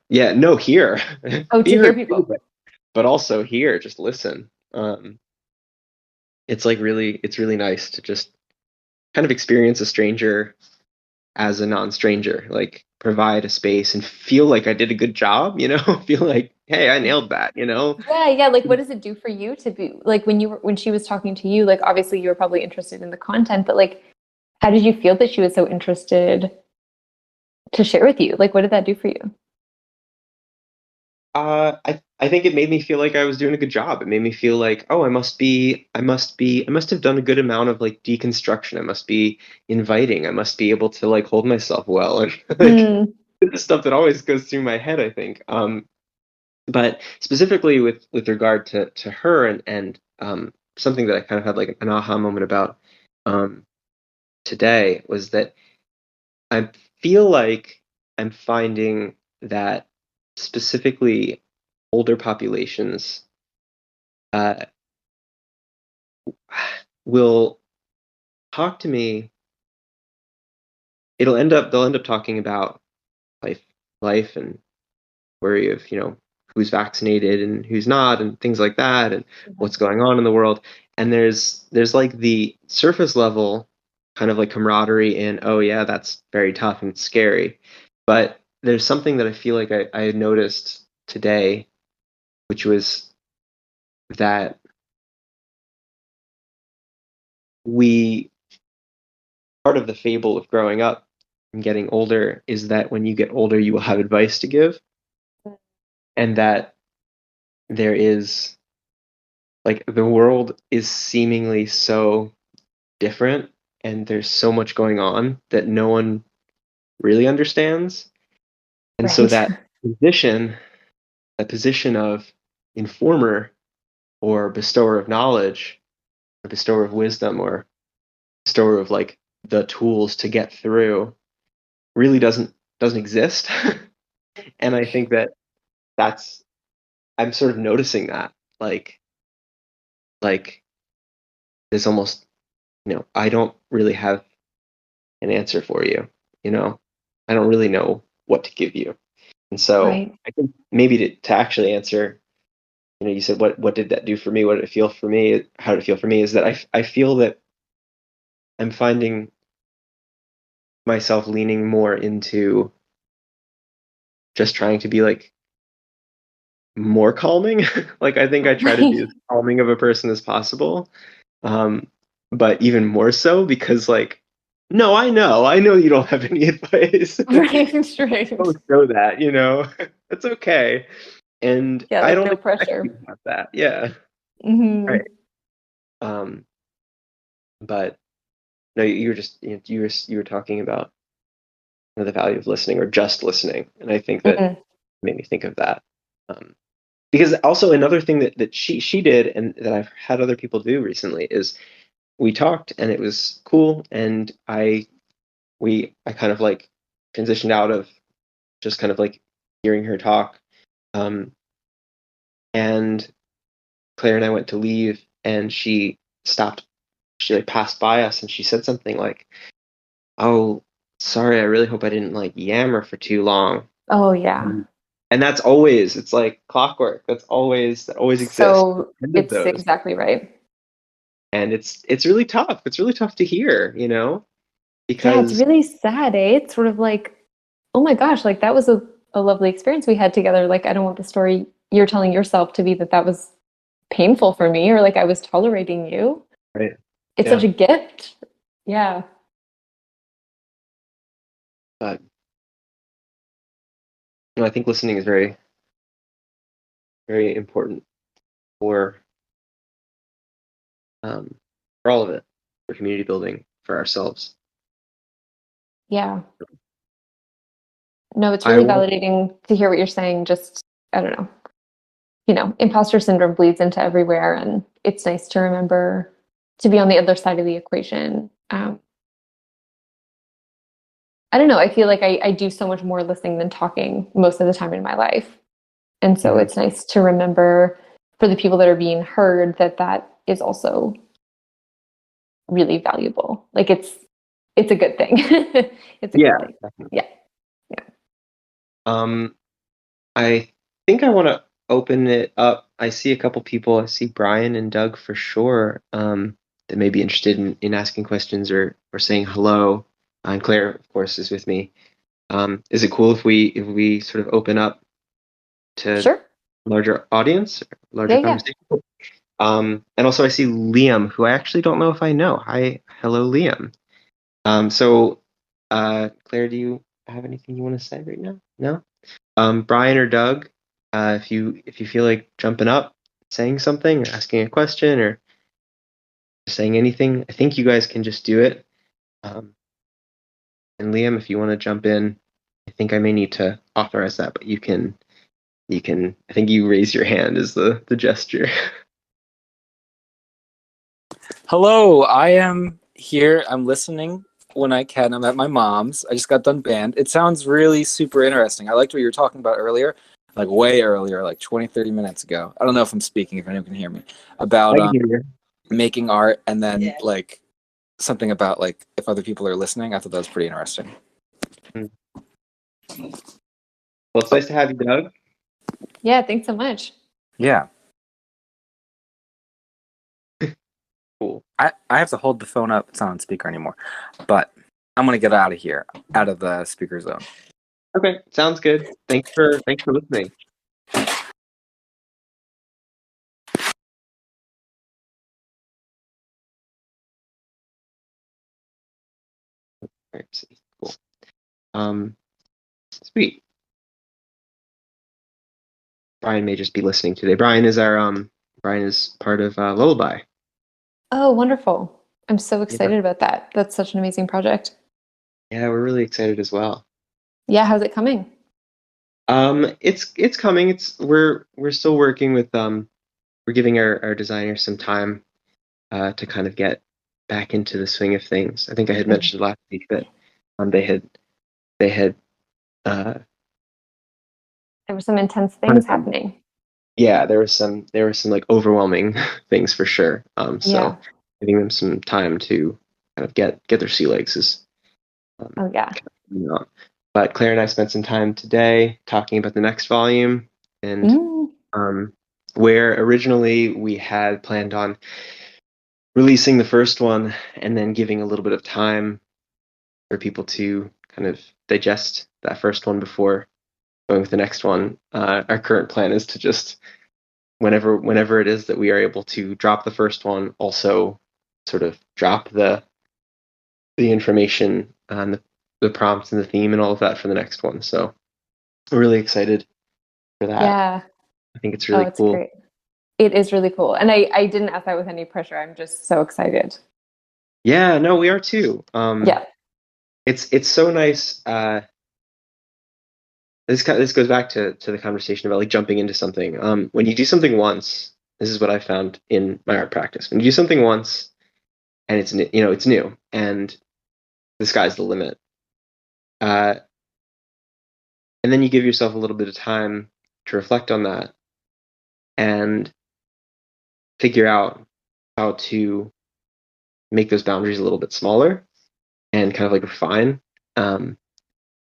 A: Yeah, no, hear.
B: Oh,
A: Be
B: to hear
A: heard too,
B: people.
A: but also hear, just listen. It's like it's really nice to just kind of experience a stranger as a non-stranger, like provide a space and feel like I did a good job, feel like, hey, I nailed that.
B: Yeah, yeah. Like, what does it do for you to be like when she was talking to you? Like, obviously, you were probably interested in the content, but like, how did you feel that she was so interested to share with you? Like, what did that do for you?
A: I think it made me feel like I was doing a good job. It made me feel like, oh, I must have done a good amount of like deconstruction. I must be inviting. I must be able to like hold myself well and like
B: Mm,
A: the stuff that always goes through my head, I think. But specifically with regard to her and something that I kind of had like an aha moment about um today was that I feel like I'm finding that specifically older populations uh, will talk to me. They'll end up talking about life, life, and worry of who's vaccinated and who's not, and things like that, and what's going on in the world. And there's like the surface level kind of like camaraderie in, oh yeah, that's very tough and scary, but there's something that I feel like I had noticed today, which was that we part of the fable of growing up and getting older is that when you get older, you will have advice to give, and that there is like the world is seemingly so different and there's so much going on that no one really understands. And so
B: right.
A: position, that position of informer or bestower of knowledge, or bestower of wisdom, or bestower of like the tools to get through really doesn't exist. And I think that that's I'm sort of noticing that like like there's almost I don't really have an answer for you. You know, I don't really know what to give you. And so
B: Right.
A: I think maybe to actually answer, you said what did that do for me? What did it feel for me? How did it feel for me? Is that I feel that I'm finding myself leaning more into just trying to be like more calming. Like I think I try to be
B: Right.
A: as calming of a person as possible. Um, but even more so because like, no, I know you don't have any advice.
B: Right, right.
A: Don't show that, It's okay. And
B: Yeah,
A: I
B: like
A: don't
B: no
A: expect you
B: pressure.
A: to have that. Yeah.
B: Hmm.
A: Right. Um, but no, you were just you were talking about the value of listening or just listening, and I think that
B: Hmm.
A: made me think of that. Um, because also another thing that she did and that I've had other people do recently is we talked and it was cool, and I kind of like transitioned out of just kind of like hearing her talk. Um, and Claire and I went to leave, and she stopped. She like passed by us, and she said something like, "Oh, sorry, I really hope I didn't like yammer for too long."
B: Oh, yeah.
A: Mm. And that's always, it's like clockwork. That always exists.
B: So
A: End of
B: it's
A: those,
B: exactly right.
A: and it's really tough. It's really tough to hear,
B: Yeah, it's
A: because
B: really sad, eh? It's sort of like, oh my gosh, like that was a lovely experience we had together. Like, I don't want the story you're telling yourself to be that that was painful for me or like I was tolerating you.
A: right,
B: It's such
A: yeah.
B: a gift. Yeah.
A: But I think listening is very very important for um, for all of it, for community building, for ourselves.
B: Yeah. No, it's
A: I
B: really
A: will.
B: validating to hear what you're saying. Just, I don't know, imposter syndrome bleeds into everywhere. And it's nice to remember to be on the other side of the equation. I don't know. I feel like I do so much more listening than talking most of the time in my life. And so
A: Mhm.
B: it's nice to remember for the people that are being heard that that is also really valuable. Like it's a good thing. It's a good
A: Yeah,
B: thing.
A: definitely.
B: Yeah. Yeah.
A: Um, I think I want to open it up. I see a couple people. I see Brian and Doug for sure. That may be interested in asking questions or saying hello. And Claire, of course, is with me. Is it cool if we sort of open up to
B: Sure.
A: larger audience, larger
B: Yeah, yeah.
A: conversation? And also I see Liam, who I actually don't know if I know. Hi, hello, Liam. So, Claire, do you have anything you want to say right now? No? Brian or Doug, if you feel like jumping up, saying something, or asking a question, or saying anything, I think you guys can just do it. Um, and Liam, if you want to jump in, I think I may need to authorize that, but you can. You can. I think you raise your hand is the gesture.
D: Hello, I am here. I'm listening when I can. I'm at my mom's. I just got done band. It sounds really super interesting. I liked what you were talking about earlier, like way earlier, like 20, 30 minutes ago. I don't know if I'm speaking, if anyone can hear me,
A: I
D: about
A: can hear
D: making art and then like something about like if other people are listening. I thought that was pretty interesting.
A: you. Well, it's nice to have you, Doug.
B: Yeah, thanks so much.
D: Yeah.
A: Cool.
D: I have to hold the phone up. It's not on speaker anymore, but I'm going to get out of here, out of the speaker zone.
A: Okay, sounds good. Thanks for listening. All right, see. Cool. Um, Sweet. Brian may just be listening today. Brian is part of Lullaby.
B: Oh, wonderful. I'm so
A: Yeah.
B: excited about that. That's such an amazing project.
A: Yeah, we're really excited as well.
B: Yeah, how's it coming?
A: It's coming. We're still working with we're giving our designers some time to kind of get back into the swing of things. I think I had
B: Mhm.
A: mentioned last week that they had uh
B: There were some intense
A: kind
B: things
A: of
B: happening.
A: yeah, there were some like overwhelming things for sure. So
B: Yeah.
A: giving them some time to kind of get their sea legs is um,
B: Oh, yeah.
A: coming out. But Claire and I spent some time today talking about the next volume, and
B: Mm.
A: um, where originally we had planned on releasing the first one and then giving a little bit of time for people to kind of digest that first one before going with the next one. Our current plan is to just whenever it is that we are able to drop the first one, also sort of drop the information on the prompts and the theme and all of that for the next one. So I'm really excited for that.
B: Yeah.
A: I think it's
B: Oh,
A: really
B: it's
A: cool.
B: great. It is really cool. And I didn't ask that with any pressure. I'm just so excited.
A: Yeah, no, we are too.
B: Yeah.
A: It's so nice. This goes back to the conversation about like jumping into something. When you do something once, this is what I found in my art practice. When you do something once and it's it's new and the sky's the limit. Uh, and then you give yourself a little bit of time to reflect on that and figure out how to make those boundaries a little bit smaller and kind of like refine. Um,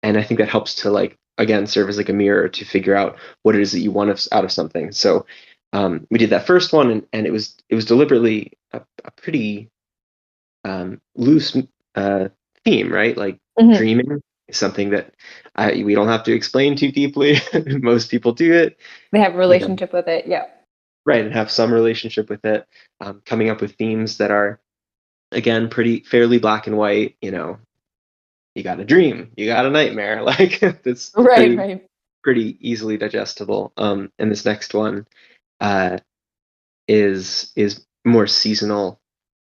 A: and I think that helps to like again serve as like a mirror to figure out what it is that you want out of something. So we did that first one, and it was deliberately a pretty loose theme, right? Like
B: Mhm.
A: dreaming is something that we don't have to explain too deeply. Most people do it,
B: They have a
A: you know,
B: relationship with it. Yeah.
A: right, and have some relationship with it. Coming up with themes that are again pretty fairly black and white. You got a dream, you got a nightmare. Like it's
B: Right,
A: pretty
B: right.
A: pretty easily digestible. And this next one uh, is more seasonal,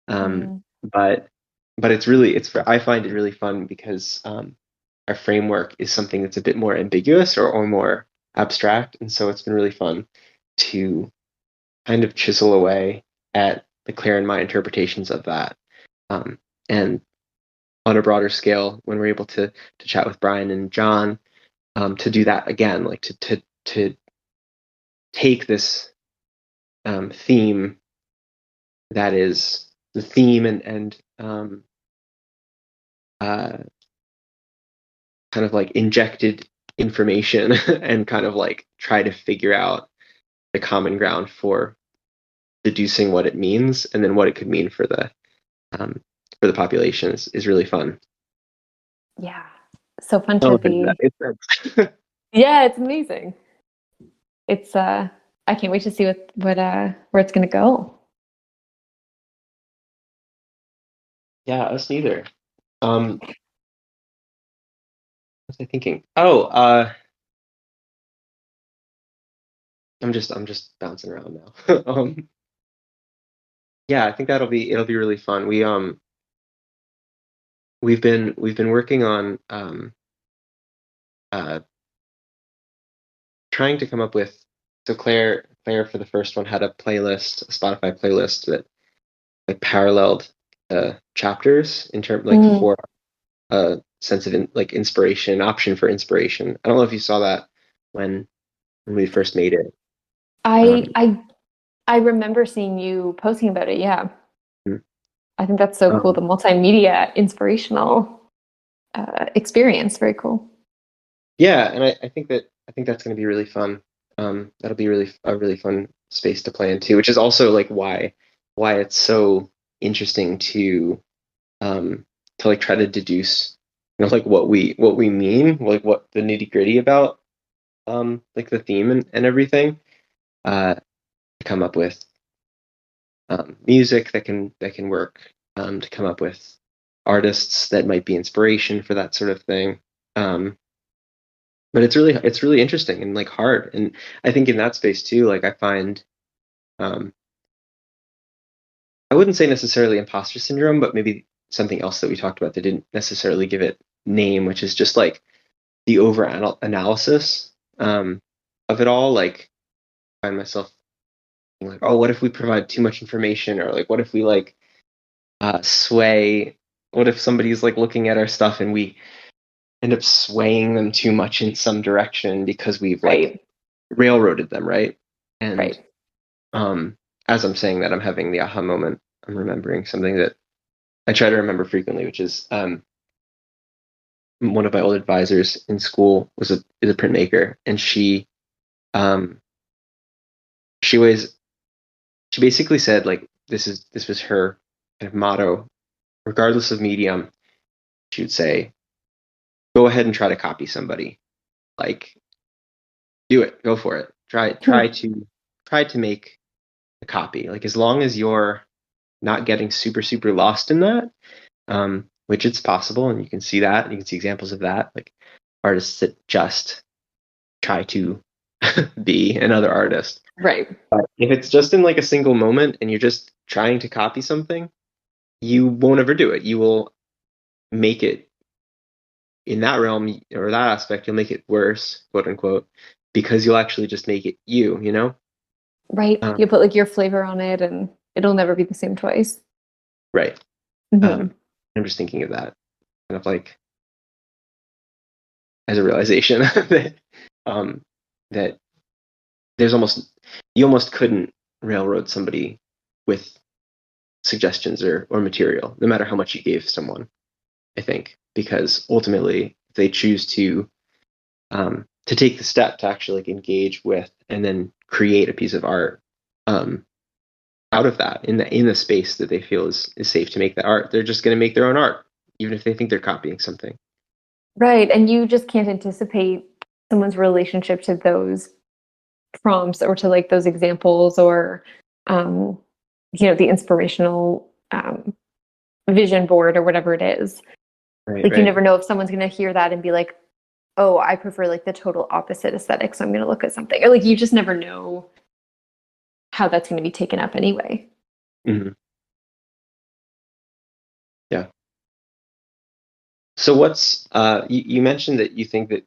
B: Mm.
A: but I find it really fun because our framework is something that's a bit more ambiguous or more abstract, and so it's been really fun to kind of chisel away at the Claire and my interpretations of that. And on a broader scale, when we're able to chat with Brian and John, to do that again, like to take this theme that is the theme and uh, kind of like injected information and kind of like try to figure out the common ground for deducing what it means and then what it could mean um, for the population is really fun.
B: Yeah. So fun to
A: Elevating that.
B: be.
A: It's
B: Yeah, it's amazing. It's I can't wait to see what where it's gonna go.
A: yeah, us neither. What was I thinking? Oh, I'm just bouncing around now. Yeah, I think it'll be really fun. We've been working on uh trying to come up with so Claire for the first one had a playlist, a Spotify playlist that like paralleled chapters in terms like
B: Mm.
A: for a sense of like inspiration, option for inspiration. I don't know if you saw that when when we first made it.
B: I
A: Um,
B: I I remember seeing you posting about it. Yeah. I think that's so cool. The
A: um,
B: multimedia inspirational experience. Very cool.
A: yeah, and I think that's going to be really fun. That'll be a really fun space to play into, which is also like why it's so interesting to like try to deduce like what we mean, like what the nitty gritty about like the theme and everything, to come up with music that can work, to come up with artists that might be inspiration for that sort of thing. Um, but it's really interesting and like hard. And I think in that space too, like I find um, I wouldn't say necessarily imposter syndrome, but maybe something else that we talked about that didn't necessarily give it name, which is just like the over analysis of it all. Like I find myself being like, oh, what if we provide too much information, or like what if we like sway? What if somebody's like looking at our stuff and we end up swaying them too much in some direction because we've like
B: Right.
A: railroaded them, right? And
B: Right.
A: um, as I'm saying that, I'm having the aha moment. I'm remembering something that I try to remember frequently, which is one of my old advisors in school is a printmaker, and um, she was she basically said like this was her kind of motto, regardless of medium. She would say, "Go ahead and try to copy somebody. Like, do it. Go for it.
B: Hmm.
A: Try to make a copy. Like, as long as you're not getting super, super lost in that, which it's possible. And you can see that. And you can see examples of that, like artists that just try to be another artist.
B: Right.
A: But if it's just in like a single moment and you're just trying to copy something, you won't ever do it. You will make it in that realm or that aspect, you'll make it worse, quote unquote, because you'll actually just make it you, you know?
B: Right. You put like your flavor on it and it'll never be the same twice.
A: Right.
B: Mhm.
A: I'm just thinking of that kind of like as a realization that that there's you almost couldn't railroad somebody with suggestions or material, no matter how much you gave someone, I think, because ultimately if they choose to take the step to actually like engage with and then create a piece of art out of that in the space that they feel is safe to make that art, they're just going to make their own art, even if they think they're copying something.
B: Right. And you just can't anticipate someone's relationship to those prompts or to like those examples or, the inspirational vision board or whatever it is.
A: Right,
B: Like
A: right.
B: you never know if someone's going to hear that and be like, oh, I prefer like the total opposite aesthetic. So I'm going to look at something. Or like you just never know how that's going to be taken up anyway.
A: Mm-hmm. Yeah. So what's you mentioned that you think that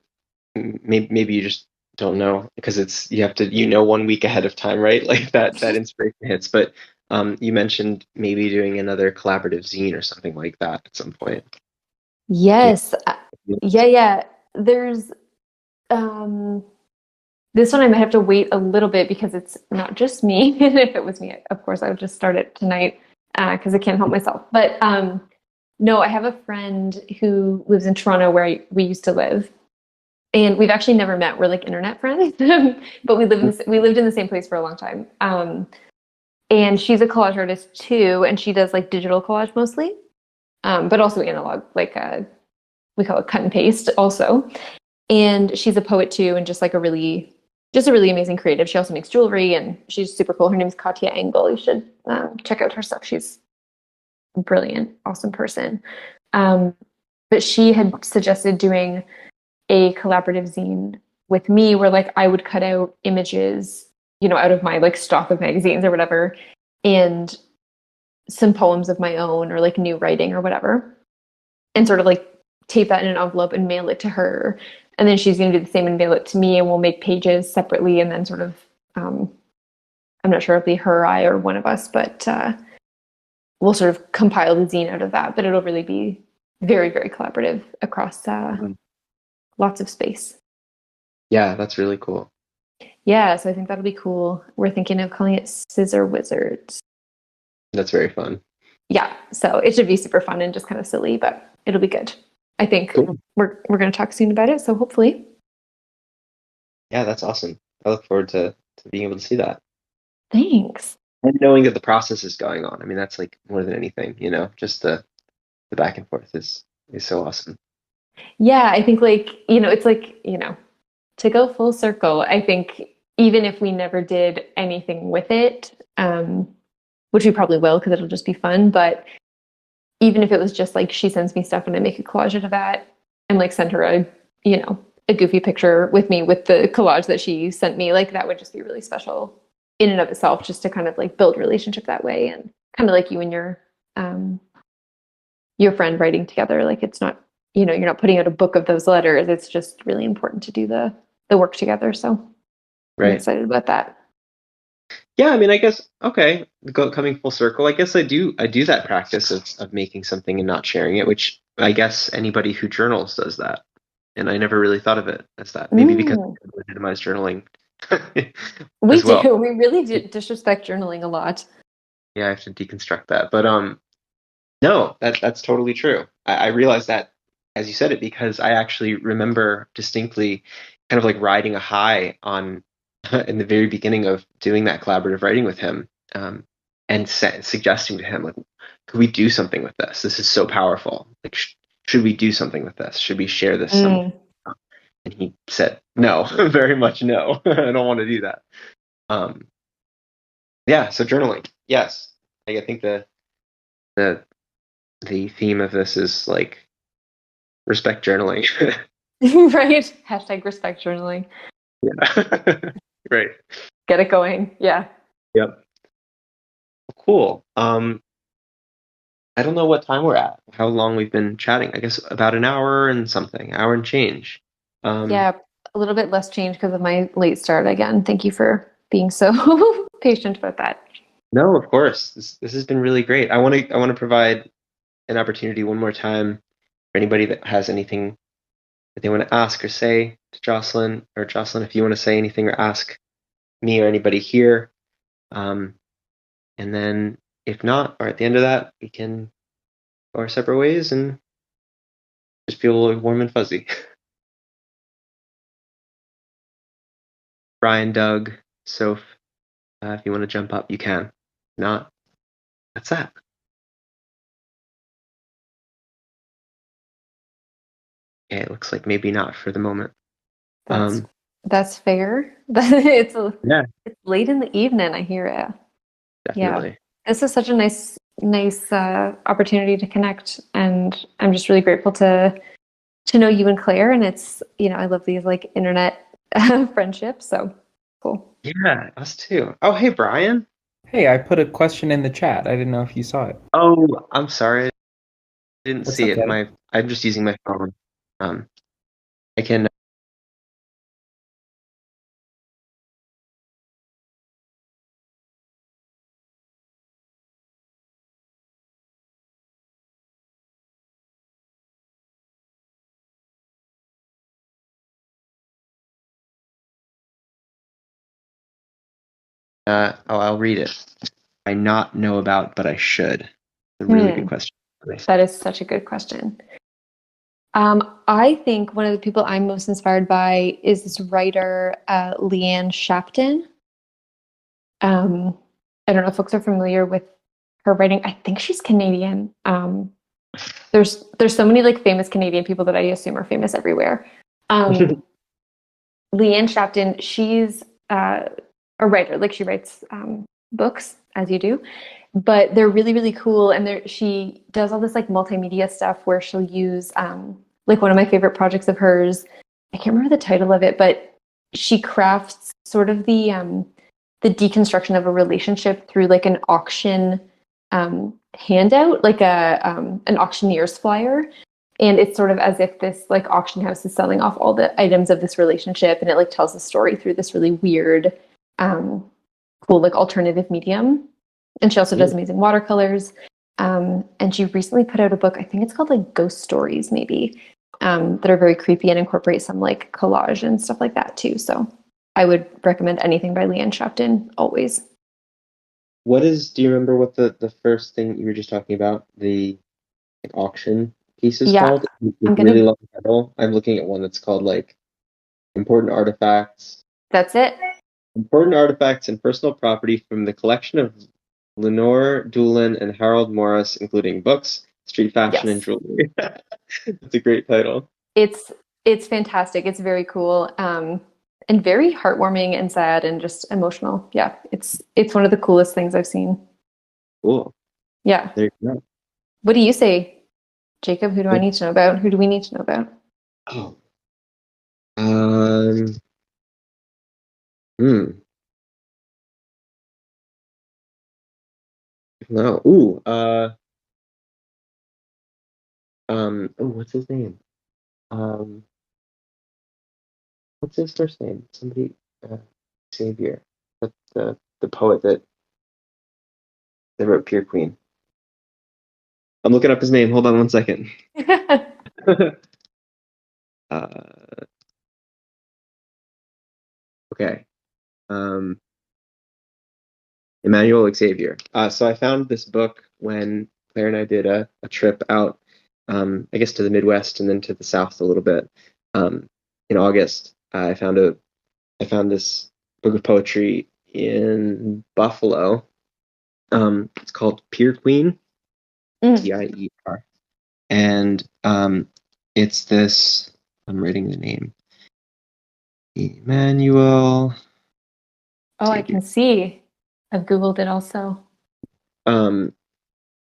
A: maybe you just don't know because you have to 1 week ahead of time, right? Like that inspiration hits. But you mentioned maybe doing another collaborative zine or something like that at some point.
B: Yes. Yeah. There's this one I might have to wait a little bit because it's not just me. And if it was me, of course, I would just start it tonight because I can't help myself. But no, I have a friend who lives in Toronto where we used to live. And we've actually never met. We're like internet friends, but we lived in the same place for a long time. And she's a collage artist too, and she does like digital collage mostly, but also analog, like we call it cut and paste also. And she's a poet too, and just a really amazing creative. She also makes jewelry, and she's super cool. Her name's Katya Engel. You should check out her stuff. She's a brilliant, awesome person. But she had suggested doing a collaborative zine with me where like I would cut out images, out of my like stock of magazines or whatever, and some poems of my own or like new writing or whatever, and sort of like tape that in an envelope and mail it to her. And then she's going to do the same and mail it to me, and we'll make pages separately. And then sort of, I'm not sure if it'll be her, I, or one of us, but we'll sort of compile the zine out of that. But it'll really be very, very collaborative across lots of space.
A: Yeah, that's really cool.
B: Yeah, so I think that'll be cool. We're thinking of calling it Scissor Wizards.
A: That's very fun.
B: Yeah, so it should be super fun and just kind of silly, but it'll be good. I think
A: cool.
B: We're going to talk soon about it, so hopefully.
A: Yeah, that's awesome. I look forward to being able to see that.
B: Thanks.
A: And knowing that the process is going on. I mean, that's like more than anything, just the back and forth is so awesome.
B: Yeah, I think it's like, to go full circle, I think even if we never did anything with it, which we probably will because it'll just be fun, but even if it was just like she sends me stuff and I make a collage out of that and like send her a goofy picture with me with the collage that she sent me, like that would just be really special in and of itself, just to kind of like build relationship that way, and kind of like you and your friend writing together. Like it's not, you're not putting out a book of those letters. It's just really important to do the work together. So
A: right.
B: I'm excited about that.
A: Yeah, I mean, I guess, okay, coming full circle, I guess I do that practice of making something and not sharing it, which I guess anybody who journals does that. And I never really thought of it as that. Maybe because I legitimize journaling.
B: We
A: as well.
B: do. We really disrespect journaling a lot.
A: Yeah, I have to deconstruct that. But no, that's totally true. I realized that as you said it because I actually remember distinctly kind of like riding a high on in the very beginning of doing that collaborative writing with him, and suggesting to him, like, could we do something with this? This is so powerful. Like, should we do something with this? Should we share this? And he said, no, very much no. I don't want to do that. Yeah, so journaling, yes. I think the the theme of this is like respect journaling.
B: Right? Hashtag respect journaling.
A: Yeah. Right.
B: Get it going. Yeah.
A: Yep. Cool. I don't know what time we're at, how long we've been chatting. I guess about an hour and something, hour and change. Um,
B: Yeah. A little bit less change because of my late start again. Thank you for being so patient about that.
A: no, of course. This has been really great. I want to provide an opportunity one more time for anybody that has anything that they want to ask or say to Jocelyn, or Jocelyn, if you want to say anything or ask me or anybody here. Um, and then if not, or at the end of that, we can go our separate ways and just feel warm and fuzzy. Brian, Doug, Soph, if you want to jump up, you can. If not, that's that. Okay, it looks like maybe not for the moment.
B: That's that's fair. It's
A: Yeah,
B: it's late in the evening. I hear it. Yeah,
A: definitely.
B: this is such a nice opportunity to connect, and I'm just really grateful to know you and Claire. And it's I love these like internet friendships. So cool.
A: Yeah, us too. Oh, hey, Brian.
E: Hey, I put a question in the chat. I didn't know if you saw it.
A: Oh, I'm sorry. I didn't
E: That's
A: see it.
E: okay.
A: I'm just using my phone. Um, I can. I'll read it. I not know about, but I should. A really good
B: Hmm,
A: question.
B: that is such a good question. I think one of the people I'm most inspired by is this writer, Leanne Shapton. I don't know if folks are familiar with her writing. I think she's Canadian. There's so many like famous Canadian people that I assume are famous everywhere. Um, Leanne Shapton, she's a writer. Like she writes books, as you do, but they're really cool. And she does all this like multimedia stuff where she'll use like one of my favorite projects of hers. I can't remember the title of it, but she crafts sort of the deconstruction of a relationship through like an auction handout, like a an auctioneer's flyer. And it's sort of as if this like auction house is selling off all the items of this relationship, and it like tells the story through this really weird, um, cool like alternative medium. And she also does amazing watercolors. And she recently put out a book. I think it's called like Ghost Stories, maybe, that are very creepy and incorporate some like collage and stuff like that too. So I would recommend anything by Leanne Shapton always.
A: Do you remember what the first thing you were just talking about, the like, auction piece is
B: Yeah,
A: called? I
B: I'm
A: really
B: gonna.
A: love the title. I'm looking at one that's called like Important Artifacts.
B: That's it.
A: Important artifacts and personal property from the collection of Lenore Doolan and Harold Morris, including books, street fashion, and
B: Yes,
A: jewelry. It's a great title.
B: it's it's fantastic. It's very cool, and very heartwarming and sad and just emotional. Yeah, it's one of the coolest things I've seen.
A: Cool.
B: Yeah.
A: There you go.
B: What do you say, Jacob? Who do I need to know about? Who do we need to know about?
A: Oh. Um. Hmm. No. Ooh. Oh, what's his name? Um. What's his first name? Somebody. Xavier. The poet that wrote Pure Queen. I'm looking up his name. Hold on one second. uh. Okay. Um. Emmanuel Xavier. So I found this book when Claire and I did a trip out, I guess to the Midwest and then to the South a little bit. In August, I found this book of poetry in Buffalo. It's called Pier Queen,
B: Mm.
A: Tier, and it's this. I'm writing the name. Emmanuel
B: Oh, I
A: Xavier.
B: can see. I've Googled it also.
A: Um,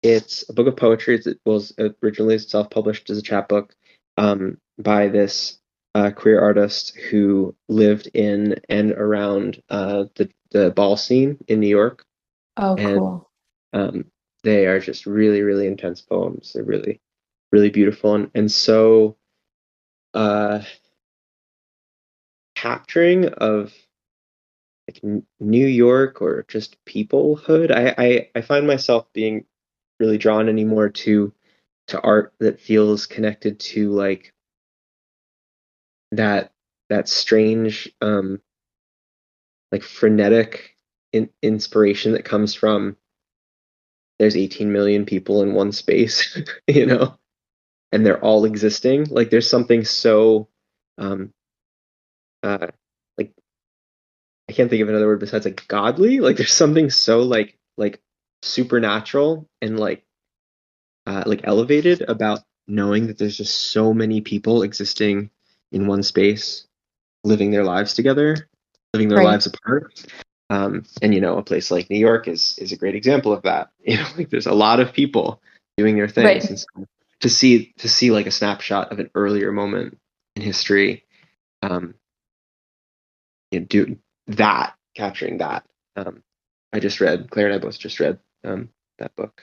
A: It's a book of poetry. It was originally self-published as a chapbook by this queer artist who lived in and around the ball scene in New York.
B: Oh,
A: And
B: cool.
A: they are just really, really intense poems. They're really, really beautiful and so capturing of like New York or just peoplehood. I find myself being really drawn anymore to art that feels connected to like that strange like frenetic inspiration that comes from there's 18 million people in one space, you know, and they're all existing. Like there's something so um uh like I can't think of another word besides like godly. Like there's something so like supernatural and like elevated about knowing that there's just so many people existing in one space, living their lives together, living their
B: Right.
A: lives apart. And you know, a place like New York is a great example of that. You know, like there's a lot of people doing their things, and
B: Right.
A: so to see like a snapshot of an earlier moment in history, um, you know, do that, capturing that. I just read Claire and I both just read that book.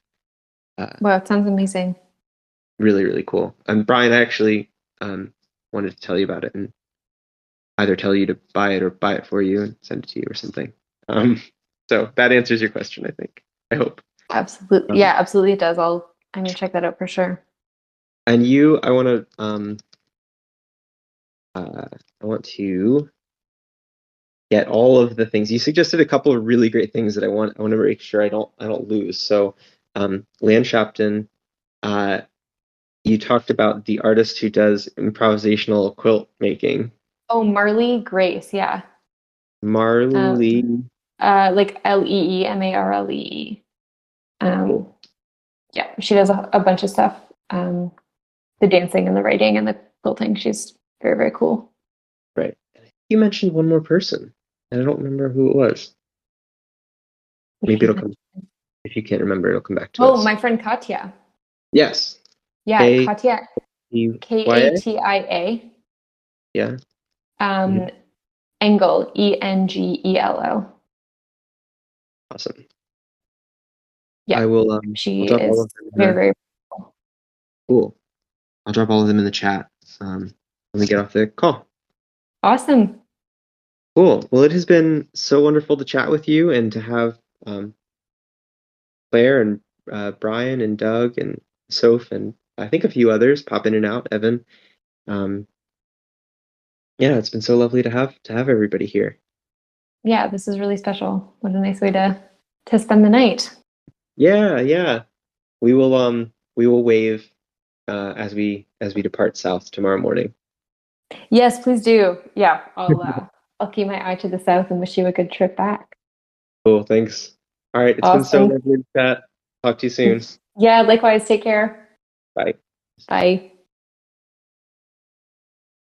B: Wow, it sounds amazing.
A: Really, really cool. And Brian, I actually wanted to tell you about it and either tell you to buy it or buy it for you and send it to you or something. Um, so that answers your question, I think. I hope.
B: Absolutely.
A: Um,
B: Yeah, absolutely it does. I'm gonna check that out for sure.
A: and you, I want to get all of the things you suggested. A couple of really great things that I want to make sure I don't lose. So, Leanne Shapton, uh, you talked about the artist who does improvisational quilt making,
B: Oh, Marley Grace, yeah.
A: Marley.
B: Um, like Leemarlee. Um,
A: Cool.
B: yeah, she does a bunch of stuff. The dancing and the writing and the quilting. She's very, very cool.
A: Right. You mentioned one more person, and I don't remember who it was. Maybe it'll come. If you can't remember, it'll come back to
B: Oh,
A: us.
B: my friend Katya.
A: Yes.
B: Yeah,
A: K
B: Katya.
A: E Y A.
B: Katia.
A: Yeah. Mhm.
B: Um, Engel, Engello.
A: Awesome.
B: Yeah,
A: I will. I'll
B: she
A: drop all
B: is
A: of them in
B: very,
A: the.
B: very cool.
A: Cool. I'll drop all of them in the chat. When we get off the call.
B: Awesome.
A: Cool. Well, it has been so wonderful to chat with you and to have um, Claire and Brian and Doug and Soph and I think a few others pop in and out. Evan. Um, yeah, it's been so lovely to have everybody here.
B: Yeah, this is really special. What a nice way to spend the night.
A: Yeah, yeah. We will wave as we depart south tomorrow morning.
B: Yes, please do. Yeah, I'll keep my eye to the south and wish you a good trip back.
A: Cool, thanks. All right, it's been so
B: Awesome.
A: lovely to chat. Talk to you soon.
B: Yeah, likewise. Take care.
A: Bye.
B: Bye.